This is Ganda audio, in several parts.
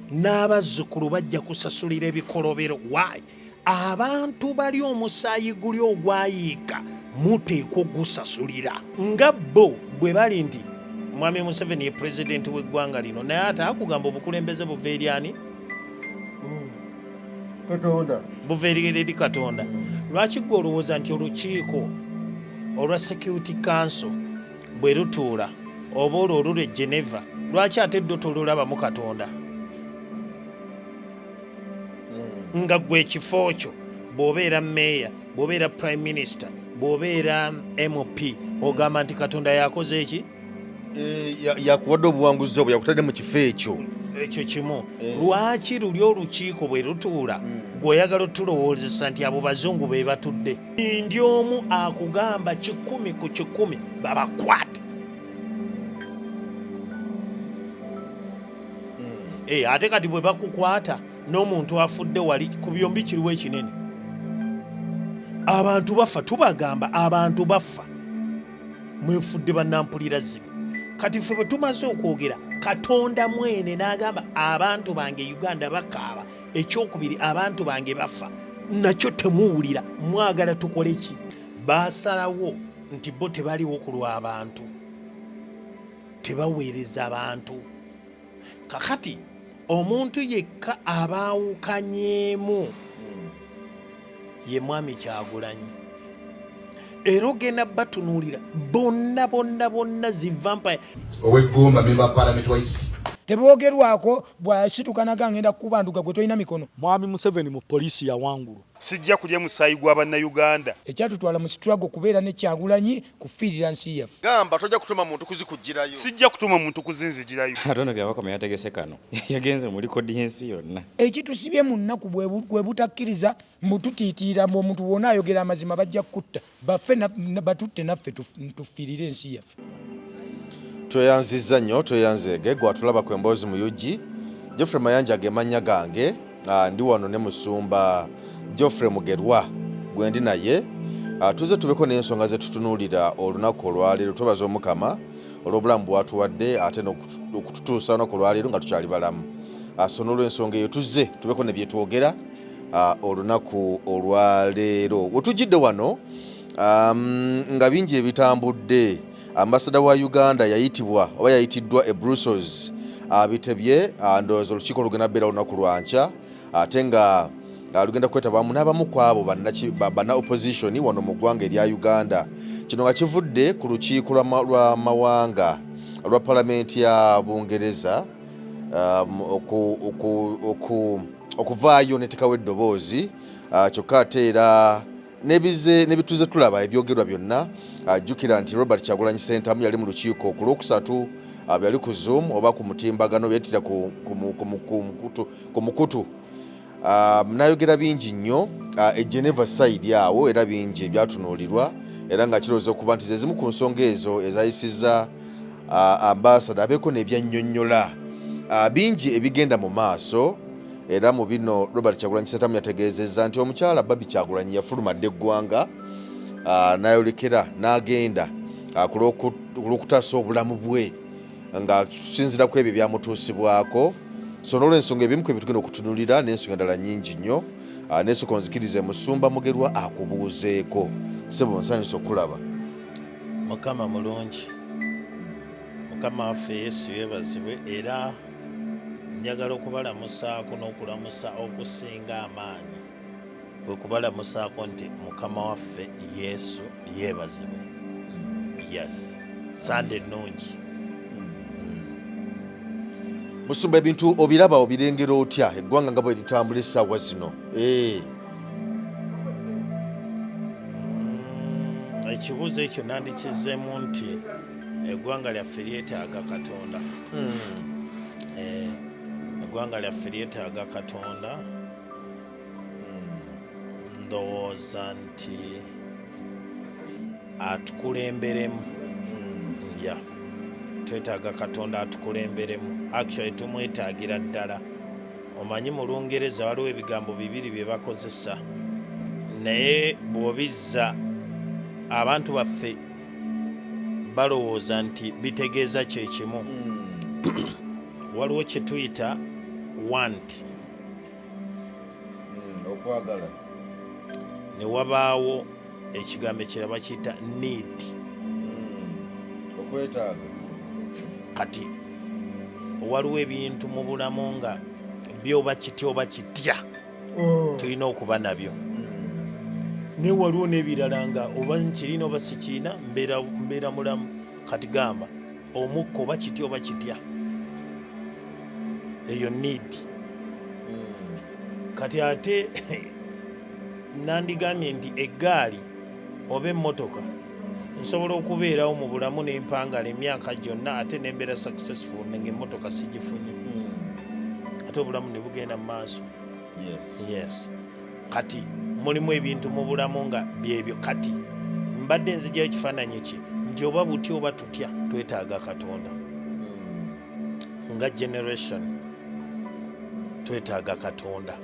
n'abazzukulu bajja kusasulira ebikolobero. Why? Abantu bali omusaayi guli ogwayiika muteekwa ogusasulira nga bo bwe bali nti Mwami Museveni ye pulezidenti w'eggwanga lino naye ate akugamba obukulembeze buva eri ani? Katonda. Buva eri Katonda. Lwaki gwe olowooza nti olukiiko olwa Security Council bwe lutuula oba olwo olula e Geneva lwaki ate ddo tolulabamu Katonda? Nga gwe ekifo kyo bw'obeera meeya, bw'obeera prime minister, bw'obeera MP ogamba nti Katonda yakoze eki? Yakuwadde obuwanguzi obwo yakutadde mu kifo ekyo. Ekyo kimu. Lwaki luli olukiiko bwe lutuula gw'oyagala otulowoozesa nti abo bazungu be batudde? Ndi omu akugamba 100 ku 100 babakwate. Ate kati bwe bakukwata n'omuntu afudde wali ku byombi kiriwo ekinene. Abantu bafa, tubagamba abantu bafa. Mwefudde bannampulira zibi. Kati ffe bwe tumaze okwogera Katonda mwene n'agamba abantu bange Uganda bakaaba, ekyokubiri abantu bange bafa, nakyo temuwulira. Mwagala tukole ki? Baasalawo nti bo tebaliwo ku lw'abantu, tebaweereza abantu. Kakati omuntu yekka abaawukanyeemu ye Mwami Kyagulanyi. Era ogenda batunuulira bonna zi vampire. Ow'eggomba member parliament wa East. Teboogerwako bw'asitukanaga ngenda kubanduka gwe tolina mikono. Mwami Museveni mu poliisi yawangulu. Sijja kulya musaayi gw'Abannayuganda. Ekyatutwala mu struggle kubeera ne Kyagulanyi kufiirira nsi yaffe. Gamba tojja kutuma muntu kuzikugirayo. Sijja kutuma muntu kuzinzigirayo. Atono byabakoma yategese kano. Yagenze muri kodi yensi yonna. Ekitusibye mu nnaku bwe butakkiriza mututiitiira mu omuntu wonna ayogera amazima bajja kutta. Baffe batutte naffe tufiirire ensi yaffe. Tweyanzizza nnyo, tweyanzeege gwatulaba ku emboozi mu UG. Geoffrey Mayanja gemanya gange, ndi wano ne musumba Geoffrey Mugerwa gwendi naye. Tuze tubeko n'ensonga ze tutunuulira olunaku olwaleero. Twebaza Omukama olw'obulamu bwatuwadde ate n'okututuusa olunaku olwaleero nga tukyali balamu. So n'olw'ensonga eyo tuze tubeko ne bye twogera olunaku olwaleero. We tujjidde wano nga bingi ebitambudde. Ambassador wa Uganda yayitiddwa e Brussels. Bitebye ndowooza olukiiko lugenda beera olunaku lwanca ate nga lugenda kwetabamu n'abamu ku abo banna opposition wano mu ggwanga erya Uganda. Kino nga kivudde ku lukiiko lwa mawanga lwa palamenti ya Bungereza okuvaayo netekawo eddoboozi kyokka ate era nebituze tulaba ebyogerwa byonna. Jjukira nti Robert Kyagulanyi Ssentamu yali mu lukiiko ku Lwokusatu byali ku Zoom oba ku mutimbagano beetira ku mukutu. Nayogera bingi nnyo e Geneva side awo era bingi ebyatunuulirwa era nga kirowooza okuba nti zezimu ku nsonga ezo ezayisizza ambasada abeeko n'ebyannyonnyola bingi ebigenda mu maaso. Era mu bino Robert Kyagulanyi Ssentamu yategeezezza nti omukyala Babi Kyagulanyi yafulumadde eggwanga n'ayolekera n'agenda ku lw'okutaasa obulamu bwe nga kusinziira ku ebyo byamutuusibwako. So n'olw'ensonga ebimu ku ebitugenda okutunulira n'ensonga endala nnyingi nnyo. N'esooka onzikirize Musumba Mugerwa akubuuzeeko. Ssebo nsanyusa okulaba. Mukama mulungi. Mukama waffe Yesu yeebazibwe era njagala okubalamusaako n'okulamusa okusinga amaanyi kwe kubalamusaako nti Mukama waffe Yesu yeebazibwe. Yes. Sande nnungi. Musumba ebintu obiraba obirengera otya eggwanga nga bwe litambula essaawa zino? Ekibuuzo ekyo nandikizzeemu nti eggwanga lyaffe lyetaaga Katonda. Eggwanga lyaffe lyetaaga Katonda. Ndowooza nti atukulemberemu. Twetaaga Katonda atukulemberemu. Actually tumwetaagira ddala. Omanyi mu Lungereza waliwo ebigambo bibiri bye bakozesa naye bw'obizza abantu baffe balowooza nti bitegeeza kye kimu. Waliwo kye tuyita want okwagala ne wabaawo ekigambo ekirala bakiyita need okwetaaga kati waliwo ebintu mu bulamu nga byoba kitya oba kitya tulina okuba nabyo naye waliwo n'ebirala nga oba nkirina oba sikiina mbeera mulamu kati gamba omukka oba kitya oba kitya eyo need kati ate nandigambye nti eggaali oba emmotoka nsobola okubeerawo mu bulamu n'empangala emyaka gyonna ate nembeera successful nga emmotoka sigifunye ate obulamu ne bugenda mu maaso. Yes. Kati mulimu ebintu mu bulamu nga byebyo. Kati mbadde nzigyayo ekifaananyi ki nti oba butya oba tutya twetaaga Katonda nga generation twetaaga Katonda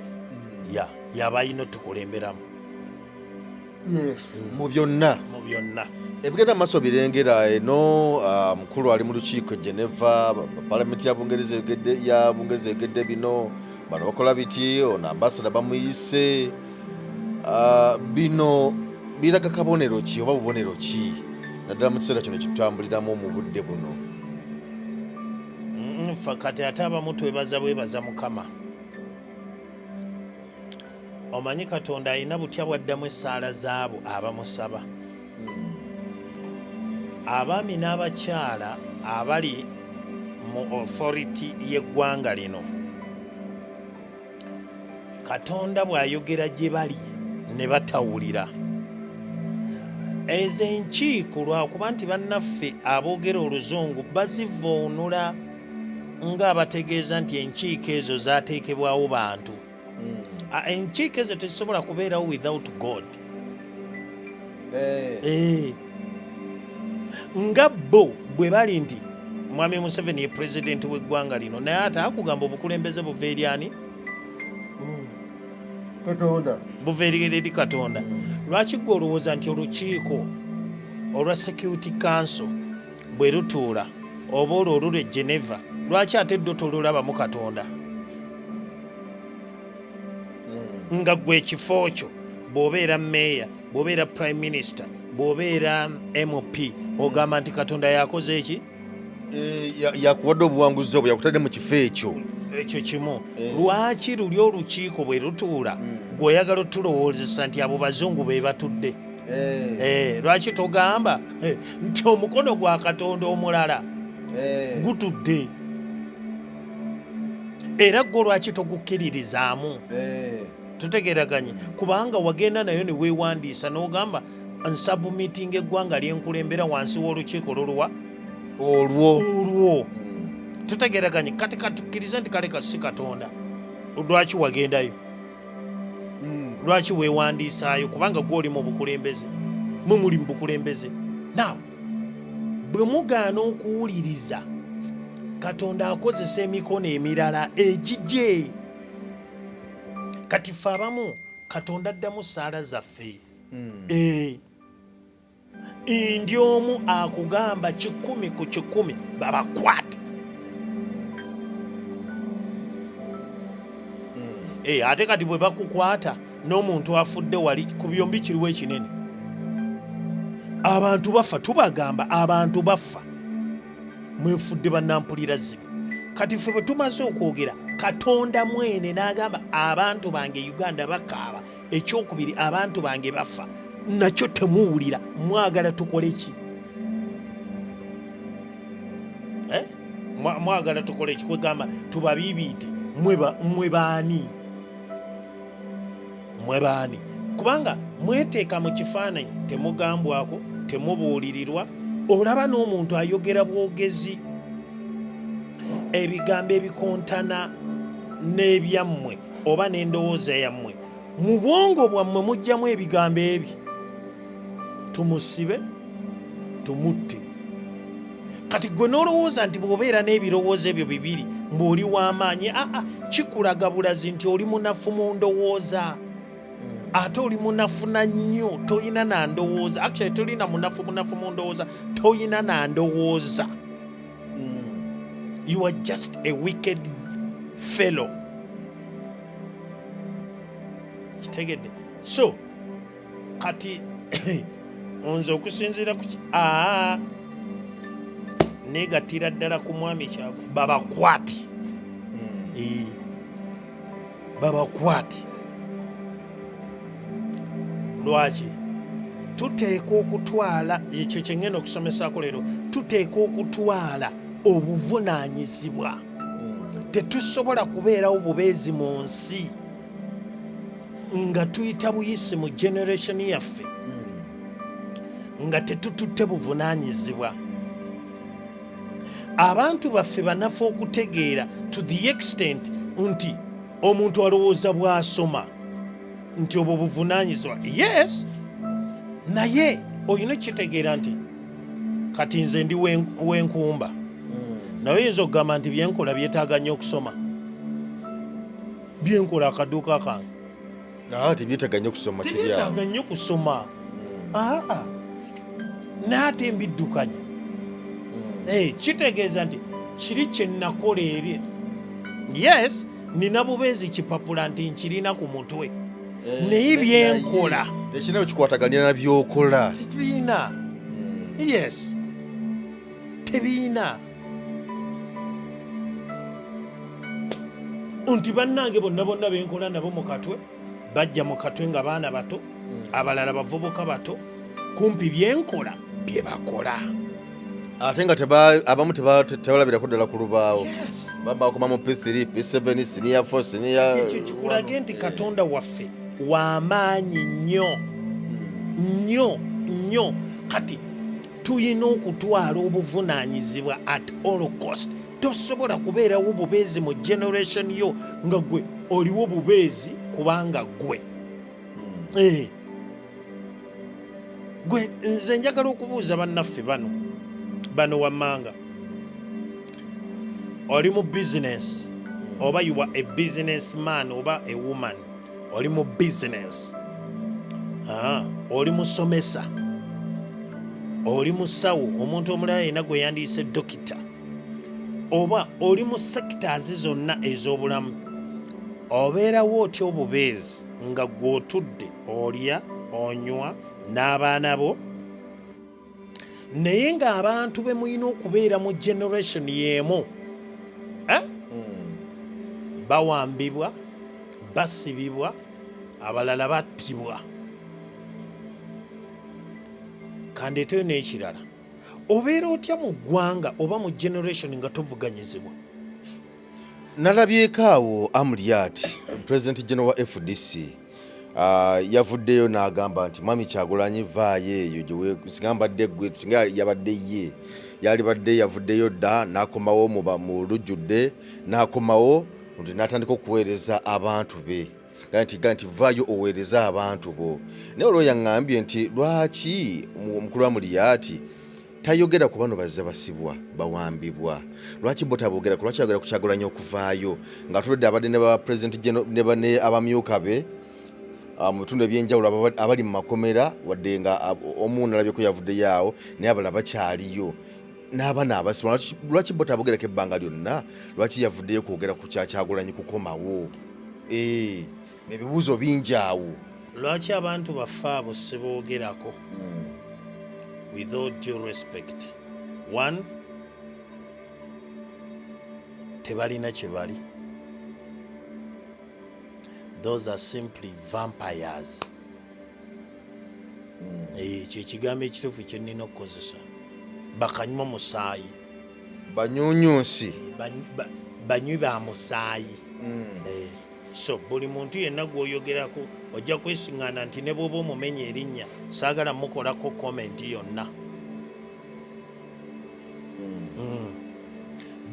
yaba alina tukulemberamu mu byonna ebigenda maaso birengera eno. Mukulu ali mu lukiiko Geneva, palamenti ya Bungereza egedde bino, bano bakola biti, ono ambasada bamuyise. Bino biraga kabonero ki oba bubonero ki naddala mu kiseera kino kitutambuliramu mu budde buno? Kati ate abamu twebaza Mukama. Omanyi Katonda alina butya bwaddamu essaala zaabo abamusaba. Abaami n'abakyala abali mu authority y'eggwanga lino, Katonda bw'ayogera gye bali ne batawulira, ezo enkiiko lwakuba nti bannaffe aboogera oluzungu bazivuunula ng'abategeeza nti enkiiko ezo zaateekebwawo bantu. Enkiiko ezo tezisobola kubeerawo without God. Nga bo bwe bali nti Mwami Museveni ye pulezidenti w'eggwanga lino, naye ate akugamba obukulembeze buva eri ani? Katonda. Buva eri Katonda. Lwaki gwe olowooza nti olukiiko olwa Security Council bwe lutuula oba olwo olule Geneva, lwaki ate ddo tolulabamu Katonda? Nga gwe ekifo kyo bw'obeera meeya, bw'obeera prime minister, bw'obeera MP, ogamba nti Katonda yakoze eki? Yakuwadde obuwanguzi obwo, yakutadde mu kifo ekyo. Ekyo kimu. Lwaki luli olukiiko bwe lutuula gw'oyagala otulowoozesa nti abo bazungu be batudde? Lwaki togamba nti omukono gwa Katonda omulala gutudde? Era gwe lwaki togukkiririzaamu? Tutegeraganye kubanga wagenda nayo ne weewandiisa n'ogamba nsabumitinga eggwanga lyenkulembera wansi w'olukiiko olwo. Tutegeraganye kati katukkiriza nti kale kasi Katonda. Lwaki wagendayo? Lwaki weewandiisaayo? Kubanga gw'oli mu bukulembeze, muli mu bukulembeze. Now bwe mugaana okuwuliriza, Katonda akozesa emikono emirala egigye. Kati ffe abamu Katonda addamu ssaala zaffe. Ndi omu akugamba 100 ku 100 babakwate. Ate kati bwe bakukwata n'omuntu afudde wali ku byombi kiriwo ekinene. Abantu bafa, tubagamba abantu bafa. Mwefudde bannampulira zibi. Kati ffe bwe tumaze okwogera, Katonda mwene n'agamba abantu bange Uganda bakaaba, ekyokubiri abantu bange bafa, nakyo temuwulira. Mwagala tukole ki? Mwagala tukole ki? Kwegamba tubabiibiite mwe baani? Mwe baani? Kubanga mweteeka mu kifaananyi, temugambwako, temubuulirirwa. Olaba n'omuntu ayogera bwogezi, ebigambo ebikontana n'ebyammwe oba n'endowooza yammwe. Mu bwongo bwammwe mujjamu ebigambo ebyo, tumusibe, tumutte. Kati gwe n'olowooza nti bw'obeera n'ebirowoozo ebyo bibiri ng'oli w'amaanyi, kikulaga bulazi nti oli munafu mu ndowooza. Ate oli munafu na nnyo, toyina na ndowooza. Actually tolina munafu mu ndowooza, toyina na ndowooza. You are just a wicked fellow kitegedde. So kati nze okusinziira ku negattira ddala ku mwami Kyagulanyi babakwati. Babakwati. Lwaki tuteeka okutwala ekyo kye ngenda okusomesaako leero, tuteeka okutwala obuvunaanyizibwa. Tetusobola kubeerawo bubeezi mu nsi nga tuyita buyisi mu generation yaffe nga tetututte buvunaanyizibwa. Abantu baffe banafu okutegeera to the extent nti omuntu alowooza bw'asoma nti obwo buvunaanyizibwa. Yes, naye olina kitegeera nti kati nze ndi w'enkumba, naye oyinza okugamba nti byenkola byetaaga nnyo okusoma. Byenkola akaduuka kange tebyetaaga nnyo kusoma, tebyetaaga nnyo kusoma. Naate mbiddukanya. Kitegeeza nti kiri kye nakola eri. Yes, nina bubeezi kipapula nti nkirina ku mutwe, naye byenkola tekina ekikwataganira na byokola tebiina. Yes, tebiina. Nti bannange bonna benkola nabo mu katwe bajja mu katwe nga baana bato, abalala bavubuka bato, kumpi byenkola bye bakola. ate nga abamu tebalabirako ddala ku lubaawo. Baba bakoma mu P3, P7, senior 4, senior. Ekyo kikulage nti Katonda waffe w'amaanyi nnyo. Kati tuyina okutwala obuvunaanyizibwa at all cost. Tosobola kubeerawo bubeezi mu generation yo nga gwe oliwo bubeezi kubanga gwe. Gwe nze njagala okubuuza bannaffe bano wammanga, oli mu business oba you are a businessman oba a woman, oli mu business, oli musomesa, oli musawo, omuntu omulala yena gwe yandiise dokita, oba oli mu sectors zonna ez'obulamu, obeerawo otya obubeezi nga gw'otudde olya onywa n'abaana bo, naye ng'abantu be mulina okubeera mu generation y'emu bawambibwa, basibibwa, abalala battibwa. Kandeeteyo n'ekirala, obeera otya mu ggwanga oba mu generation nga tovuganyizibwa? Nalabyeko awo Amuriat, President General wa FDC, yavuddeyo n'agamba nti Mwami Kyagulanyi vaayo eyo sigambadde gwe singa yabadde ye yalibadde yavuddeyo dda n'akomawo mu lujjudde n'akomawo nti n'atandika okuweereza abantu be nti vaayo oweereza abantu bo. Naye olwo yaŋŋambye nti lwaki omukulu wa Amuriat tayogera ku bano bazze basibwa bawambibwa, lwaki bo taboogera ku lwaki ayogera ku Kyagulanyi okuvaayo ng'atuludde abadde ne ba President General ne abamyuka be mu bitundu ebyenjawulo abali mu makomera, wadde nga omu nalabyeko yavuddeyo awo naye abalala bakyaliyo n'abaana abasibwa. Lwaki bo tabogerako ebbanga lyonna? Lwaki yavuddeyo kwogera ku Kyagulanyi kukomawo? Ebibuuzo bingi awo. Lwaki abantu baffe abo siboogerako? With all due respect, one, tebalina kye bali. Those are simply vampires. Kye kigambo ekituufu kye nnina okukozesa. Bakanywa musaayi. Banyuunyuusi. Banywi ba musaayi. So buli muntu yenna gw'oyogerako ojja kwesiŋŋaana nti ne bw'oba omumenya erinnya saagala mukolako komenti yonna.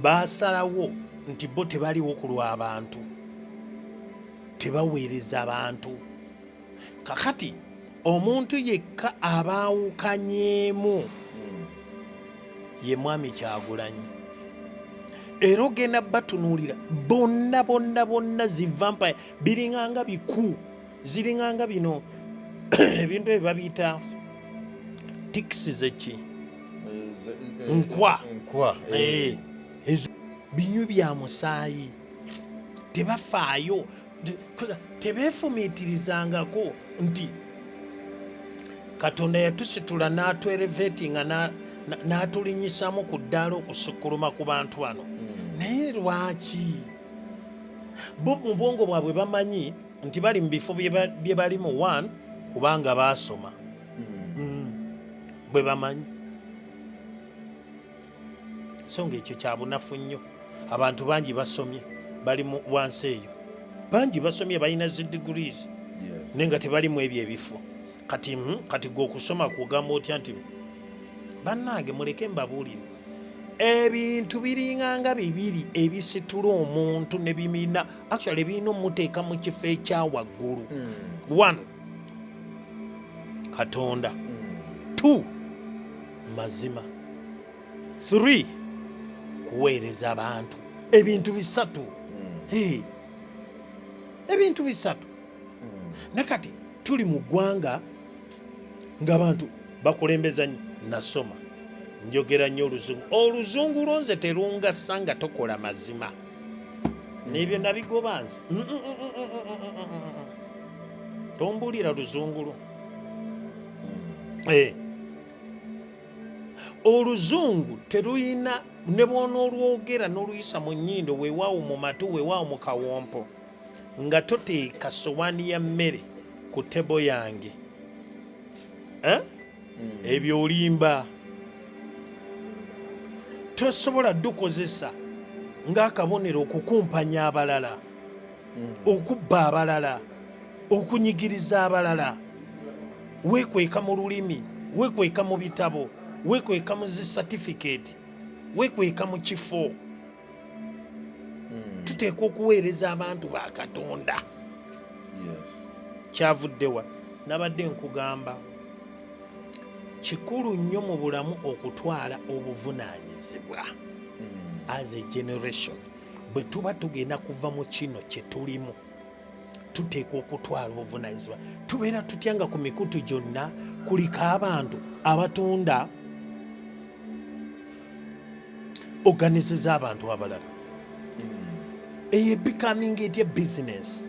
Baasalawo nti bo tebaliwo ku lw'abantu, tebaweereza abantu. Kakati omuntu yekka abaawukanyeemu ye Mwami Kyagulanyi. Era ogenda batunuulira bonna zi vampire biringanga biku, ziringanga bino ebintu ebyo babiyita tiksi zeki nkwa ezo binywi bya musaayi, tebafaayo. tebeefumiitirizangako nti Katonda yatusitula n'atwerevetinga n'atulinyisaamu ku ddaala okusukkuluma ku bantu bano. Naye lwaki bo mu bwongo bwabwe bamanyi nti bali mu bifo bye balimu 1 kubanga baasoma bwe bamanyi. So ng'ekyo kya bunafu nnyo. Abantu bangi basomye bali wansi eyo, bangi basomye balina zi degrees naye nga tebalimu ebyo ebifo. Kati gwe okusoma kugamba otya nti bannange muleke mbabuulire ebintu biringanga bibiri ebisitula omuntu ne bimina actually birina omuteeka mu kifo ekya waggulu. 1 Katonda, 2 mazima, 3 kuweereza abantu. Ebintu bisatu. Ebintu bisatu. Nakati tuli mu ggwanga ng'abantu bakulembeza nnyo. Nasoma njogera nnyo oluzungu. Oluzungu lwonze terungasa nga tokola mazima. N'ebyo nabigoba nze. Tombuulira luzungu lwo. Oluzungu teruyina ne bw'onoolwogera n'oluyisa mu nnyindo weewaawo mu matu weewaawo mu kawompo nga toteeka sowaani ya mmere ku tebo yange. Ebyo olimba. Tosobola dukozesa ng'akabonero okukumpanya abalala, okubba abalala, okunyigiriza abalala. Weekweka mu lulimi, weekweka mu bitabo, weekweka mu zi certificate, weekweka mu kifo. Tuteekwa okuweereza abantu ba Katonda. Kyavuddewa nabadde nkugamba kikulu nnyo mu bulamu okutwala obuvunaanyizibwa. As a generation bwe tuba tugenda kuva mu kino kye tulimu tuteekwa okutwala obuvunaanyizibwa. Tubeera tutya nga ku mikutu gyonna kuliko abantu abatunda organiziza abantu abalala. Eyo becoming etya business.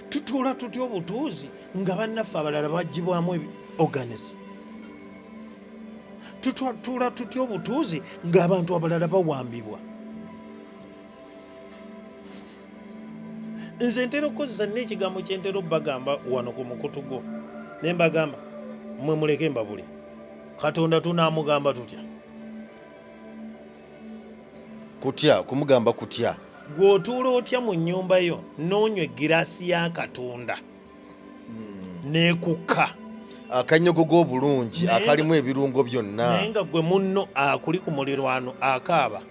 Tutuula tutya obutuuzi nga bannaffe abalala bagibwamu organize. Tutuula tutya obutuuzi ng'abantu abalala bawambibwa. Nze ntera okukozesa n'ekigambo kye ntera obbagamba wano ku mukutu gwo ne mbagamba mmwe muleke mbabule. Katonda tunaamugamba tutya? Kutya, kumugamba kutya. Gw'otuula otya mu nnyumba yo n'onywa egiraasi ya Katonda n'ekukka akanyogogo obulungi akalimu ebirungo byonna, naye nga gwe munno akuli ku mulirwano akaaba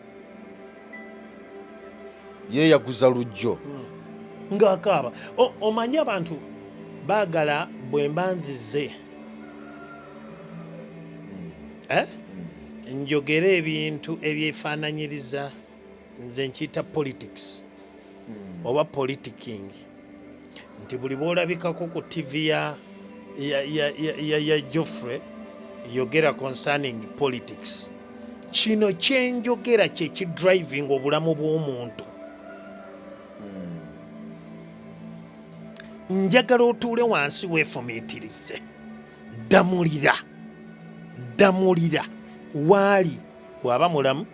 yeeyaguza lujjo ng'akaaba. Omanyi abantu baagala bwe mbanzize njogera ebintu ebyefaananyiriza nze nkiyita politics oba politicking, nti buli bw'olabikako ku TV ya Geoffrey yogera concerning politics. Kino kyenjogera kye kidriving obulamu bw'omuntu. Njagala otuule wansi weefumiitirize, damulira waali bw'aba mulamu,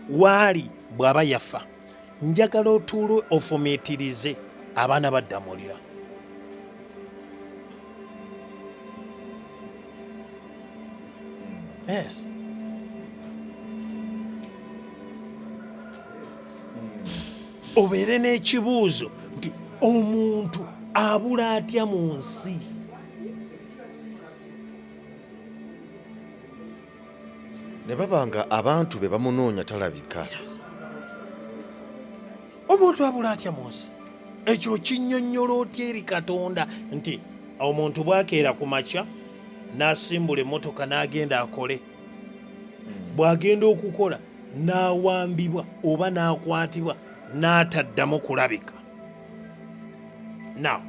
waali bw'aba yafa. Njagala otuule ofumiitirize abaana baddamulira. Yes. Obeere n'ekibuuzo nti omuntu abula atya mu nsi? ne babanga abantu be bamunoonya talabika. Omuntu abula atya mu nsi? Ekyo kinnyonnyola otya eri Katonda nti omuntu bwakeera ku makya n'asimbula emmotoka n'agenda akole, bw'agenda okukola n'awambibwa oba n'akwatibwa n'ataddamu kulabika. Now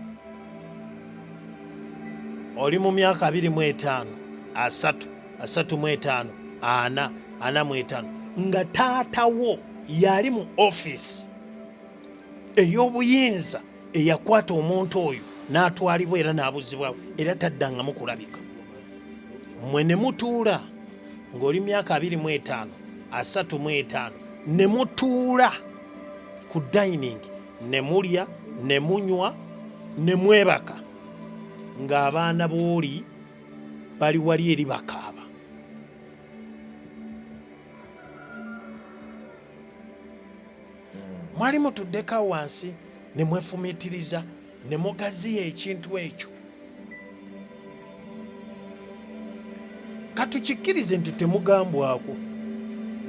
oli mu myaka 25, 35, 40, 45 nga taatawo yali mu office ey'obuyinza eyakwata omuntu oyo n'atwalibwa era n'abuzibwawo era taddangamu kulabika. Mmwe ne mutuula ng'oli myaka 25 35 ne mutuula ku dining ne mulya ne munywa ne mwebaka ng'abaana booli bali wali eri bakaaba. Mwali mutuddeka wansi ne mwefumiitiriza ne mugaziya ekintu ekyo. Katukikkirize nti temugambwako.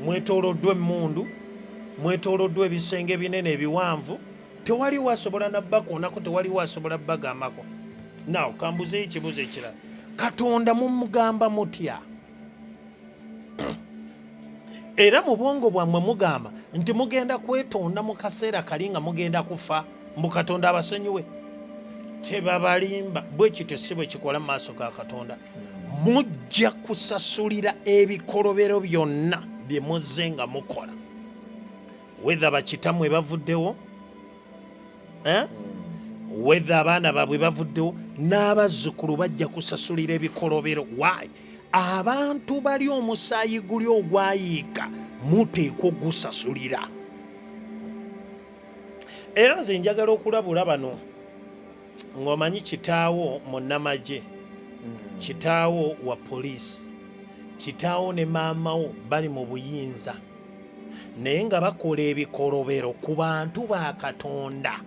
Mwetooloddwa emmundu, mwetooloddwa ebisenge binene ebiwanvu, tewali wasobola nabbakoonako, tewali wasobola bbagambako. Naawe kambuzeyo ekibuzo ekirala. Katonda mumugamba mutya? Era mu bwongo bwammwe mugamba nti mugenda kwetonda mu kaseera kali nga mugenda kufa, mbu Katonda abasonyiwe. Tebabalimba bwe kityo si bwe kikola mu maaso ga Katonda. Mujja kusasulira ebikolobero byonna bye muzze nga mukola. Whether bakitammwe bavuddewo, whether abaana baabwe bavuddewo, n'abazzukulu bajja kusasulira ebikolobero. Why? Abantu bali omusaayi guli ogwayiika muteekwa ogusasulira. Era nze njagala okulabula bano ng'omanyi kitaawo munnamagye, kitaawo wa poliisi, kitaawo ne maamawo bali mu buyinza naye nga bakola ebikolobero ku bantu ba Katonda,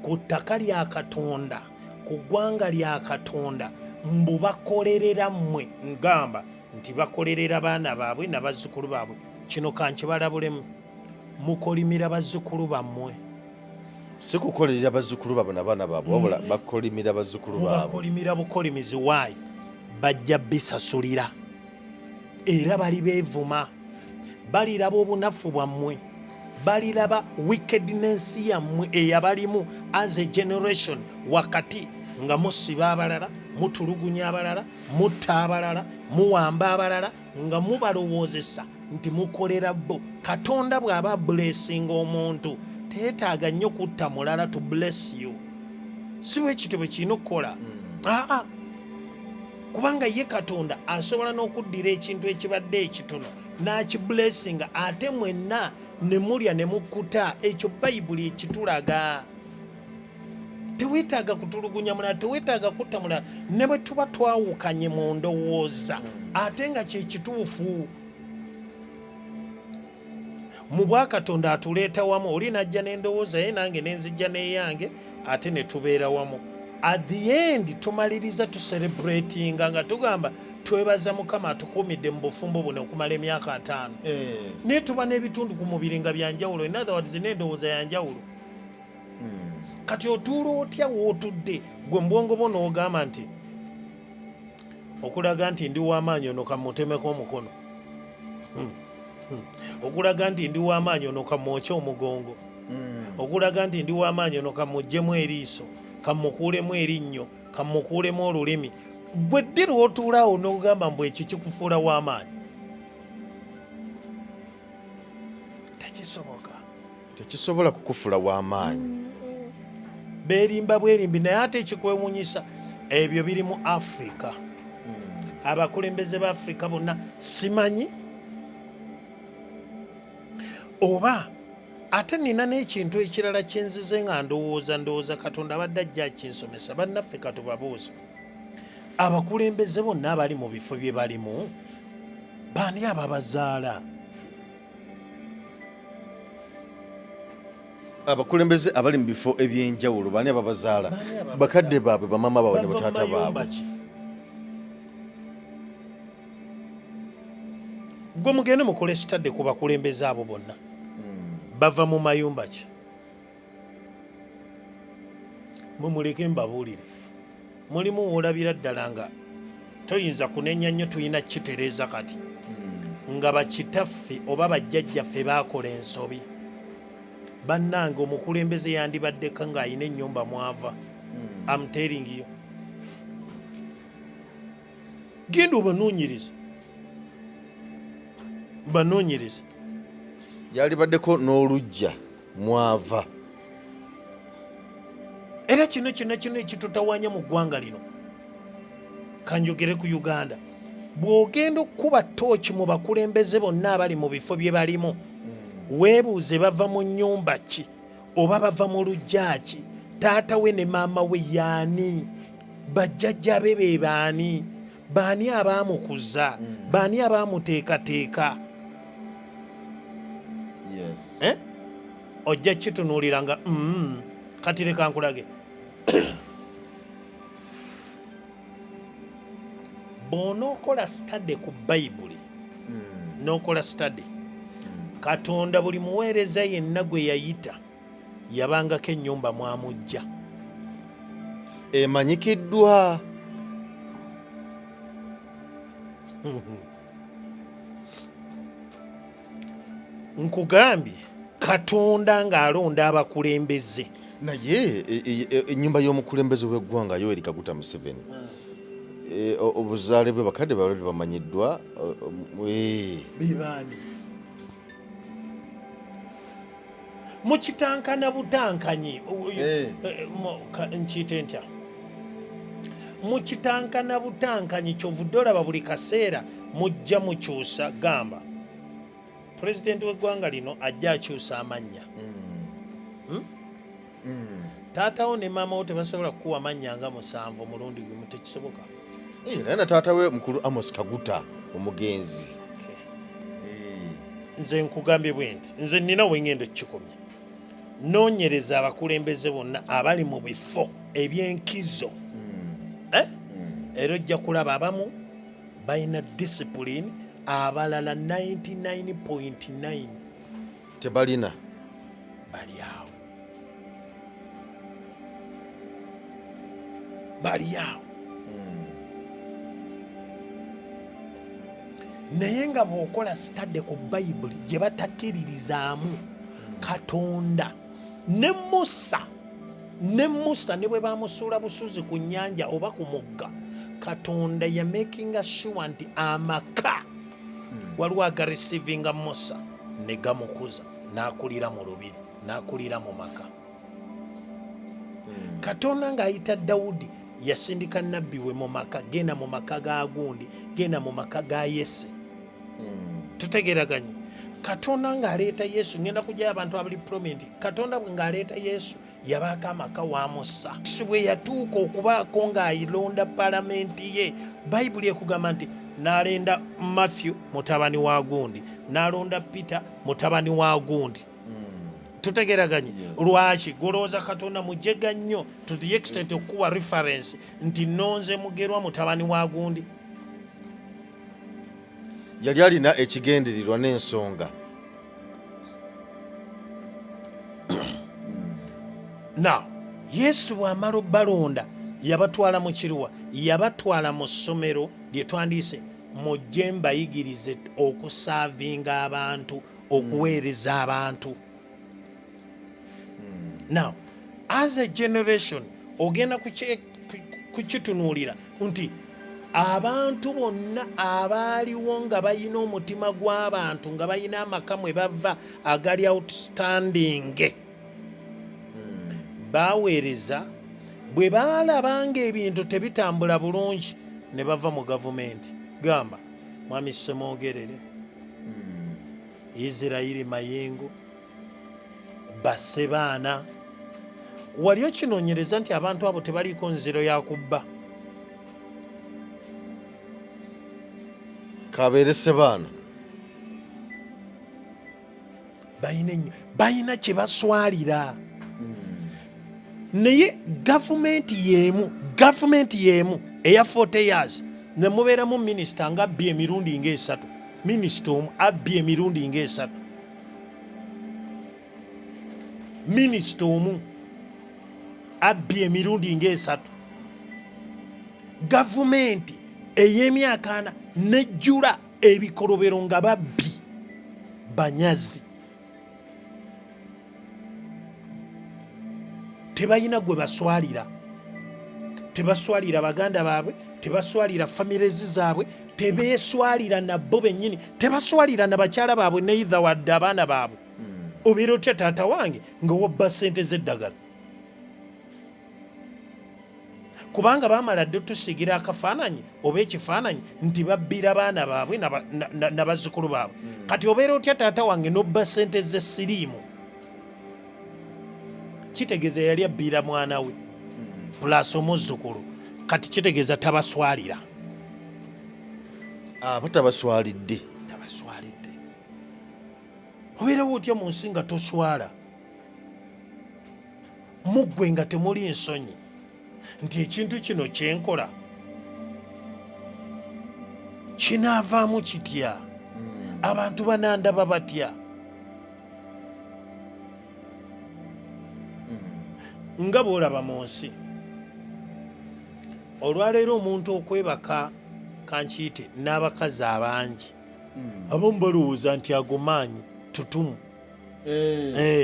ku ttaka lya Katonda, ku ggwanga lya Katonda, mbu bakolerera mmwe. Ngamba nti bakolerera baana baabwe n'abazzukulu baabwe. Kino kankibalabulemu, mukolimira bazzukulu bammwe. Si kukolerera bazzukulu baabwe n'abaana baabwe wabula bakolimira bazzukulu baabwe. Bakolimira bukolimizi. Waayi bajja bisasulira era bali beevuma, baliraba obunafu bwammwe, baliraba wickedness yammwe eyabalimu as a generation, wakati nga musiba abalala, mutulugunya abalala, mutta abalala, muwamba abalala, nga mubalowoozesa nti mukolera bo. Katonda bw'aba blessing omuntu teetaaga nnyo kutta mulala to bless you. Si bwe kityo bwe kirina okukola. Kubanga ye Katonda asobola n'okuddira ekintu ekibadde ekitono n'akiblessinga ate mwenna ne mulya ne mukkuta. Ekyo Bayibuli ekitulaga. Teweetaaga kutulugunya mulala, teweetaaga kutta mulala, ne bwe tuba twawukanye mu ndowooza ate nga kye kituufu. Mu bwa Katonda atuleeta wamu, oli najja n'endowooza ye nange nenzijja n'eyange ate ne tubeera wamu. At the end tumaliriza tucelebratinga nga tugamba twebaza Mukama atukuumidde mu bufumbo buno okumala emyaka 5. Naye tuba n'ebitundu ku mubiri nga byanjawulo, in other words n'endowooza yanjawulo. Kati otuula otya wootudde gwe mbwongo bwo n'ogamba nti okulaga nti ndi w'amaanyi ono kamutemeko omukono, okulaga nti ndi w'amaanyi ono kamwokye omugongo, okulaga nti ndi w'amaanyi ono kamuggyemu eriiso, kamukuulemu erinnyo, kamukuulemu olulimi. Gwe ddi lw'otuulaawo n'ogamba mbu ekyo kikufuula w'amaanyi? Tekisoboka. Tekisobola kukufuula w'amaanyi. Beerimba bwerimbi, naye ate ekikwewuunyisa ebyo biri mu Africa. Abakulembeze ba Africa bonna simanyi oba ate nina n'ekintu ekirala kyenzize nga ndowooza Katonda abadde ajja akinsomesa. Bannaffe katubabuuza, abakulembeze bonna abali mu bifo bye balimu baani ababazaala? Abakulembeze abali mu bifo ebyenjawulo baani ababazaala? Bakadde baabwe, bamama baabwe ne bataata baabwe. Gwe mugende mukole sitadde ku bakulembeze abo bonna bava mu mayumba ki? Mumuleke mbabuulire, mulimu woolabira ddala nga toyinza kunenya nnyo, tulina kitereeza kati nga bakitaffe oba bajjajjaffe baakola ensobi. Bannange omukulembeze yandibaddeka ng'ayina ennyumba mwava. I'm telling you. Genda obanoonyereze. Banoonyereze. Yalibaddeko n'oluggya mwava. era kino ekitutawaanya mu ggwanga lino kanjogere ku Uganda bw'ogenda okukuba tooki mu bakulembeze bonna abali mu bifo bye balimu weebuuze bava mu nnyumba ki oba bava mu luggya ki taata we ne maama we yaani bajjajja be be baani abaamukuza baani abaamuteekateeka ojja kitunuulira nga kati leka nkulage bw'onookola sitade ku bayibuli n'okola sitade Katonda buli muweereza yenna gwe yayita yabangako ennyumba mwamujja emanyikiddwa nkugambye Katonda ng'alonda abakulembeze naye ennyumba y'omukulembeze w'eggwanga Yoweri Kaguta Museveni obuzaale bwe bakadde balwe bamanyiddwa bibaani mukitankana butankanyi nkiyite ntya mukitankana butankanyi kyovudde olaba buli kaseera mujja mukyusa gamba pulezidenti w'eggwanga lino ajja akyusa amannya taatawo ne maama wo tebasobola kukuwa amannya nga 7 omulundi gumu tekisoboka naye na taata we mukulu Amos Kaguta omugenzi nze nkugambye bwe nti nze nnina wengendo kikomye noonyereza abakulembeze bonna abali mu bifo eby'enkizo era ojja kulaba abamu balina discipline abalala 99.9 tebalina bali awo naye nga bw'okola sitade ku bayibuli gye batakkiririzaamu Katonda ne Musa ne bwe bamusuula busuzi ku nnyanja oba ku mugga Katonda ya makinga sure nti amaka waliwo agarisivinga Musa ne gamukuza n'akulira mu lubiri n'akulira mu maka Katonda ng'ayita Dawudi yasindika nabbi we mu maka genda mu maka ga gundi genda mu maka ga Yese tutegeraganye Katonda ng'aleeta Yesu ngenda kujja abantu abali prominent Katonda bwe ng'aleeta Yesu yabaako amaka wa Musa bwe yatuuka okubaako ng'ayilonda palamenti ye bayibuli ekugamba nti n'alenda Matthew mutabani wa gundi n'alonda Peter mutabani wa gundi tutegeraganye lwaki golooza Katonda mujega nnyo to the extent okuwa reference nti nonze Mugerwa mutabani wa gundi yali alina ekigenderirwa n'ensonga now Yesu bw'amala balonda yabatwala mu kiruwa yabatwala mu ssomero lye twandiise mujje mbayigirize okusaavinga abantu okuweereza abantu now as a generation ogenda kukitunuulira nti abantu bonna abaaliwo nga balina omutima gw'abantu nga balina amaka mwe bava agali outstanding baweereza bwe baalabanga ebintu tebitambula bulungi ne bava mu gavumenti gamba mwami Semwogerere Israeli Mayengo Basebaana wali okinoonyereza nti abantu abo tebaliiko nziro ya kubba kabeere Sebaana balina kye baswalira naye gavumenti y'emu eya 40 years ne mubeeramu minisita nga abbye emirundi nga 3 minisita omu abbye emirundi nga 3 minisita omu abbye emirundi nga 3 gavumenti ey'emyaka 4 nejjula ebikolobero nga babbi banyazi tebalina gwe baswalira tebaswalira baganda baabwe tebaswalira famires zaabwe tebeeswalira nabo bennyini tebaswalira na bakyala baabwe neitha wadde abaana baabwe obeera otya taata wange nga wobba ssente z'eddagala kubanga bamala dde tusigira akafaananyi oba ekifaananyi nti babbira baana baabwe nabazzukulu baabwe kati obeera otya taata wange n'obba sente z'essiriimu kitegeeza yali abbiira mwana we plus omuzzukulu kati kitegeeza tabaswalira aba tabaswalidde obeerawo otya mu nsi nga toswala muggwe nga temuli nsonyi nti ekintu kino kyenkola kinaavaamu kitya abantu banandaba batya nga bw'olaba mu nsi olwaleero omuntu okwebaka kankiyite n'abakazi abangi abamu balowooza nti agomaanyi tutumu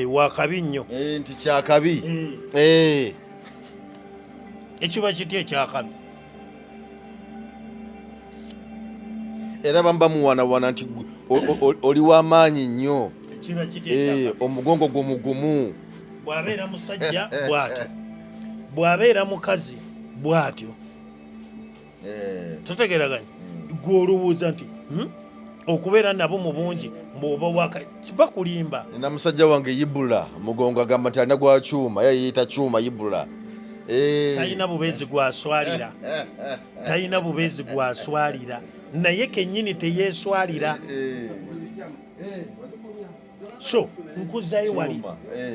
wakabi nnyo nti kyakabi ekiba kitya ekyakabi era bamba muwanawana nti oli w'amaanyi nnyo ekiba kitya omugongo gumugumu bw'abeera musajja bw'atyo bw'abeera mukazi bw'atyo tutegeraganya gw'olowooza nti okubeera nabo mu bungi mbwoba waka bakulimba nina musajja wange Ibula mugongo agamba nti alina gwa kyuma yeyita kyuma Ibula talina bubeezi gwaswalira talina bubeezi gwaswalira naye kennyini teyeeswalira so nkuzayo wali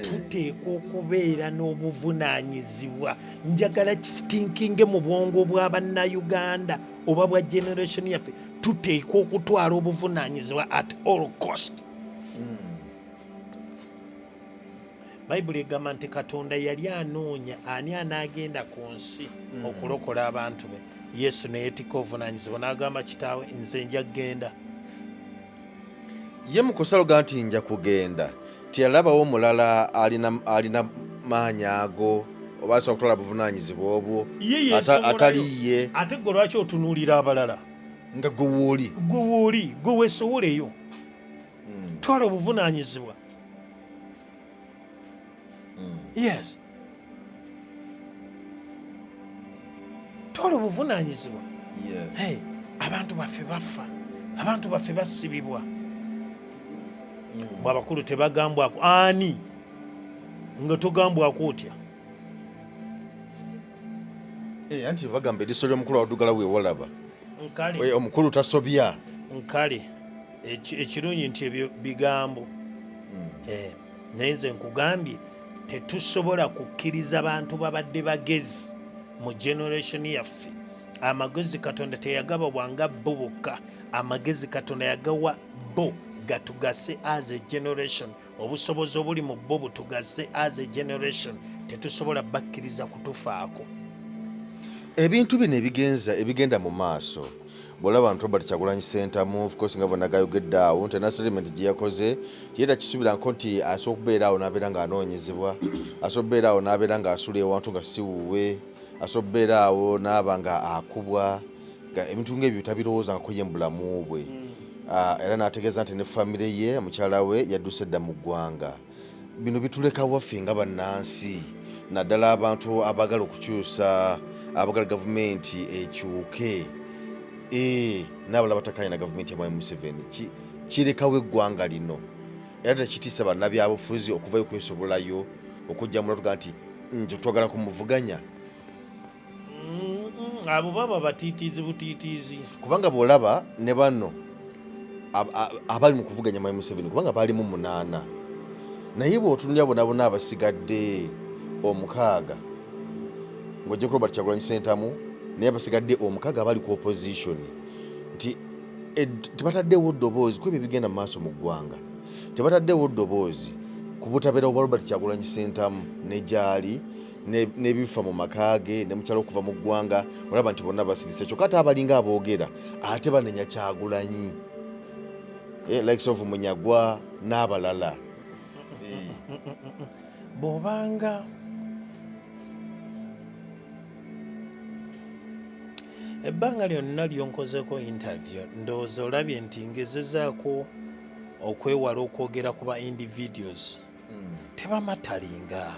tuteekwa okubeera n'obuvunaanyizibwa njagala kistinkinge mu bwongo bw'abannayuganda oba bwa generation yaffe tuteekwa okutwala obuvunaanyizibwa at all cost bayibuli egamba nti katonda yali anoonya ani anaagenda ku nsi okulokola abantu be yesu neyeetika obuvunaanyizibwa n'agamba kitaawe nze nja kgenda ye mukusaloga nti nja kugenda tiyalabawo omulala alina maanyi ago oba asobola kutwala buvunaanyizibwa obwo atali ye ate gwe lwaki otunuulira abalala nga gwe wooli gwe weesowoleyo twala obuvunaanyizibwa yes twala obuvunaanyizibwa abantu baffe bafa abantu baffe basibibwa mbw abakulu tebagambwako ani nga togambwako otya anti bagamba eriso ly'omukulu awadugala weewalaba omukulu tasobya nkale ekirungi nti ebyo bigambo naye nze nkugambye tetusobola kukkiriza bantu babadde bagezi mu generation yaffe amagezi katonda teyagaba bwanga bo bokka amagezi katonda yagawa bo gatugase as a generation obusobozi obuli mu bo butugase as a generation tetusobola bakkiriza kutufaako ebintu bino ebigenda mu maaso bw'olaba nti Robert Kyagulanyi Ssentamu of course nga bonna gayogedde awo nti settlement gye yakoze yera kisubirako nti asobola okubeera awo n'abeera ng'anoonyezebwa asobola okubeera awo n'abeera ng'asula ewantu nga si wuwe asobola okubeera awo n'aba nga akubwa ebintu ng'ebyo tabirowooza nga kuye mu bulamu bwe era n'ategeeza nti ne famire ye mukyala we yadduse edda mu ggwanga bino bituleka waffe nga bannansi naddala abantu abagala okukyusa abagala gavumenti ekyuke n'abalala batakanye na gavumenti ya Mwami Museveni kirekawo eggwanga lino era tekitiisa bannabyabufuzi okuvayo kwesobolayo okujja mulatuga nti twagala kumuvuganya abo baba batiitiizi butiitiizi kubanga bw'olaba ne bano abali mu kuvuganya Mwami Museveni kubanga baalimu 8 naye bw'otunulya bonabona abasigadde 6 ng'ojja ku Robert Kyagulanyi Ssentamu naye abasigadde 6 abali ku opposition nti tebataddewo ddoboozi ku ebyo bigenda mu maaso mu ggwanga tebataddewo ddoboozi ku butabeerawo bwa Robert Kyagulanyi Ssentamu ne gyali n'ebifa mu makaage ne mukyalo okuva mu ggwanga olaba nti bonna basirise kyokka ate abalinga aboogera ate banenya Kyagulanyi likes of Munyagwa n'abalala bw'obanga ebbanga lyonna lyonkozeko interview ndowooza olabye nti ngezezaako okwewala okwogera ku ba individuals tebamatalinga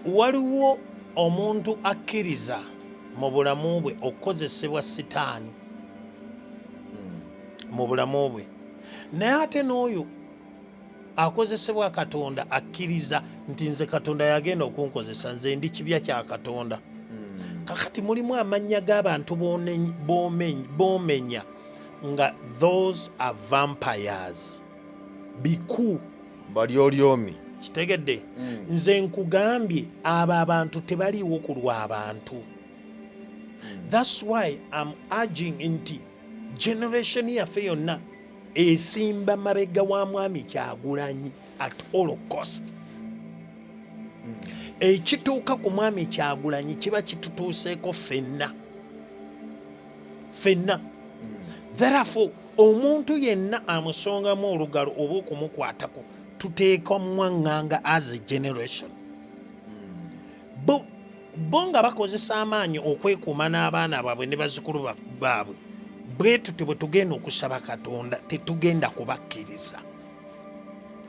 waliwo omuntu akkiriza mu bulamu bwe okukozesebwa sitaani mu bulamu bwe, naye ate n'oyo akozesebwa Katonda akkiriza nti nze Katonda yagenda okunkozesa, nze ndi kibya kya Katonda. Kakati mulimu amannya g'abantu boomenya nga those are vampires, biku balyolyomi. kitegedde. Nze nkugambye abo abantu tebaliiwo ku lw'abantu. That's why I'm urging nti generation yaffe yonna esimba mabega wa mwami Kyagulanyi at all cost. Ekituuka ku mwami Kyagulanyi kiba kitutuuseeko ffenna. Therefore omuntu yenna amusongamu olugalo oba okumukwatako tuteeka mwaŋŋanga as a generation. Bo nga bakozesa amaanyi okwekuuma n'abaana baabwe ne bazzukulu baabwe, bwe tutyo bwe tugenda okusaba Katonda tetugenda kubakkiriza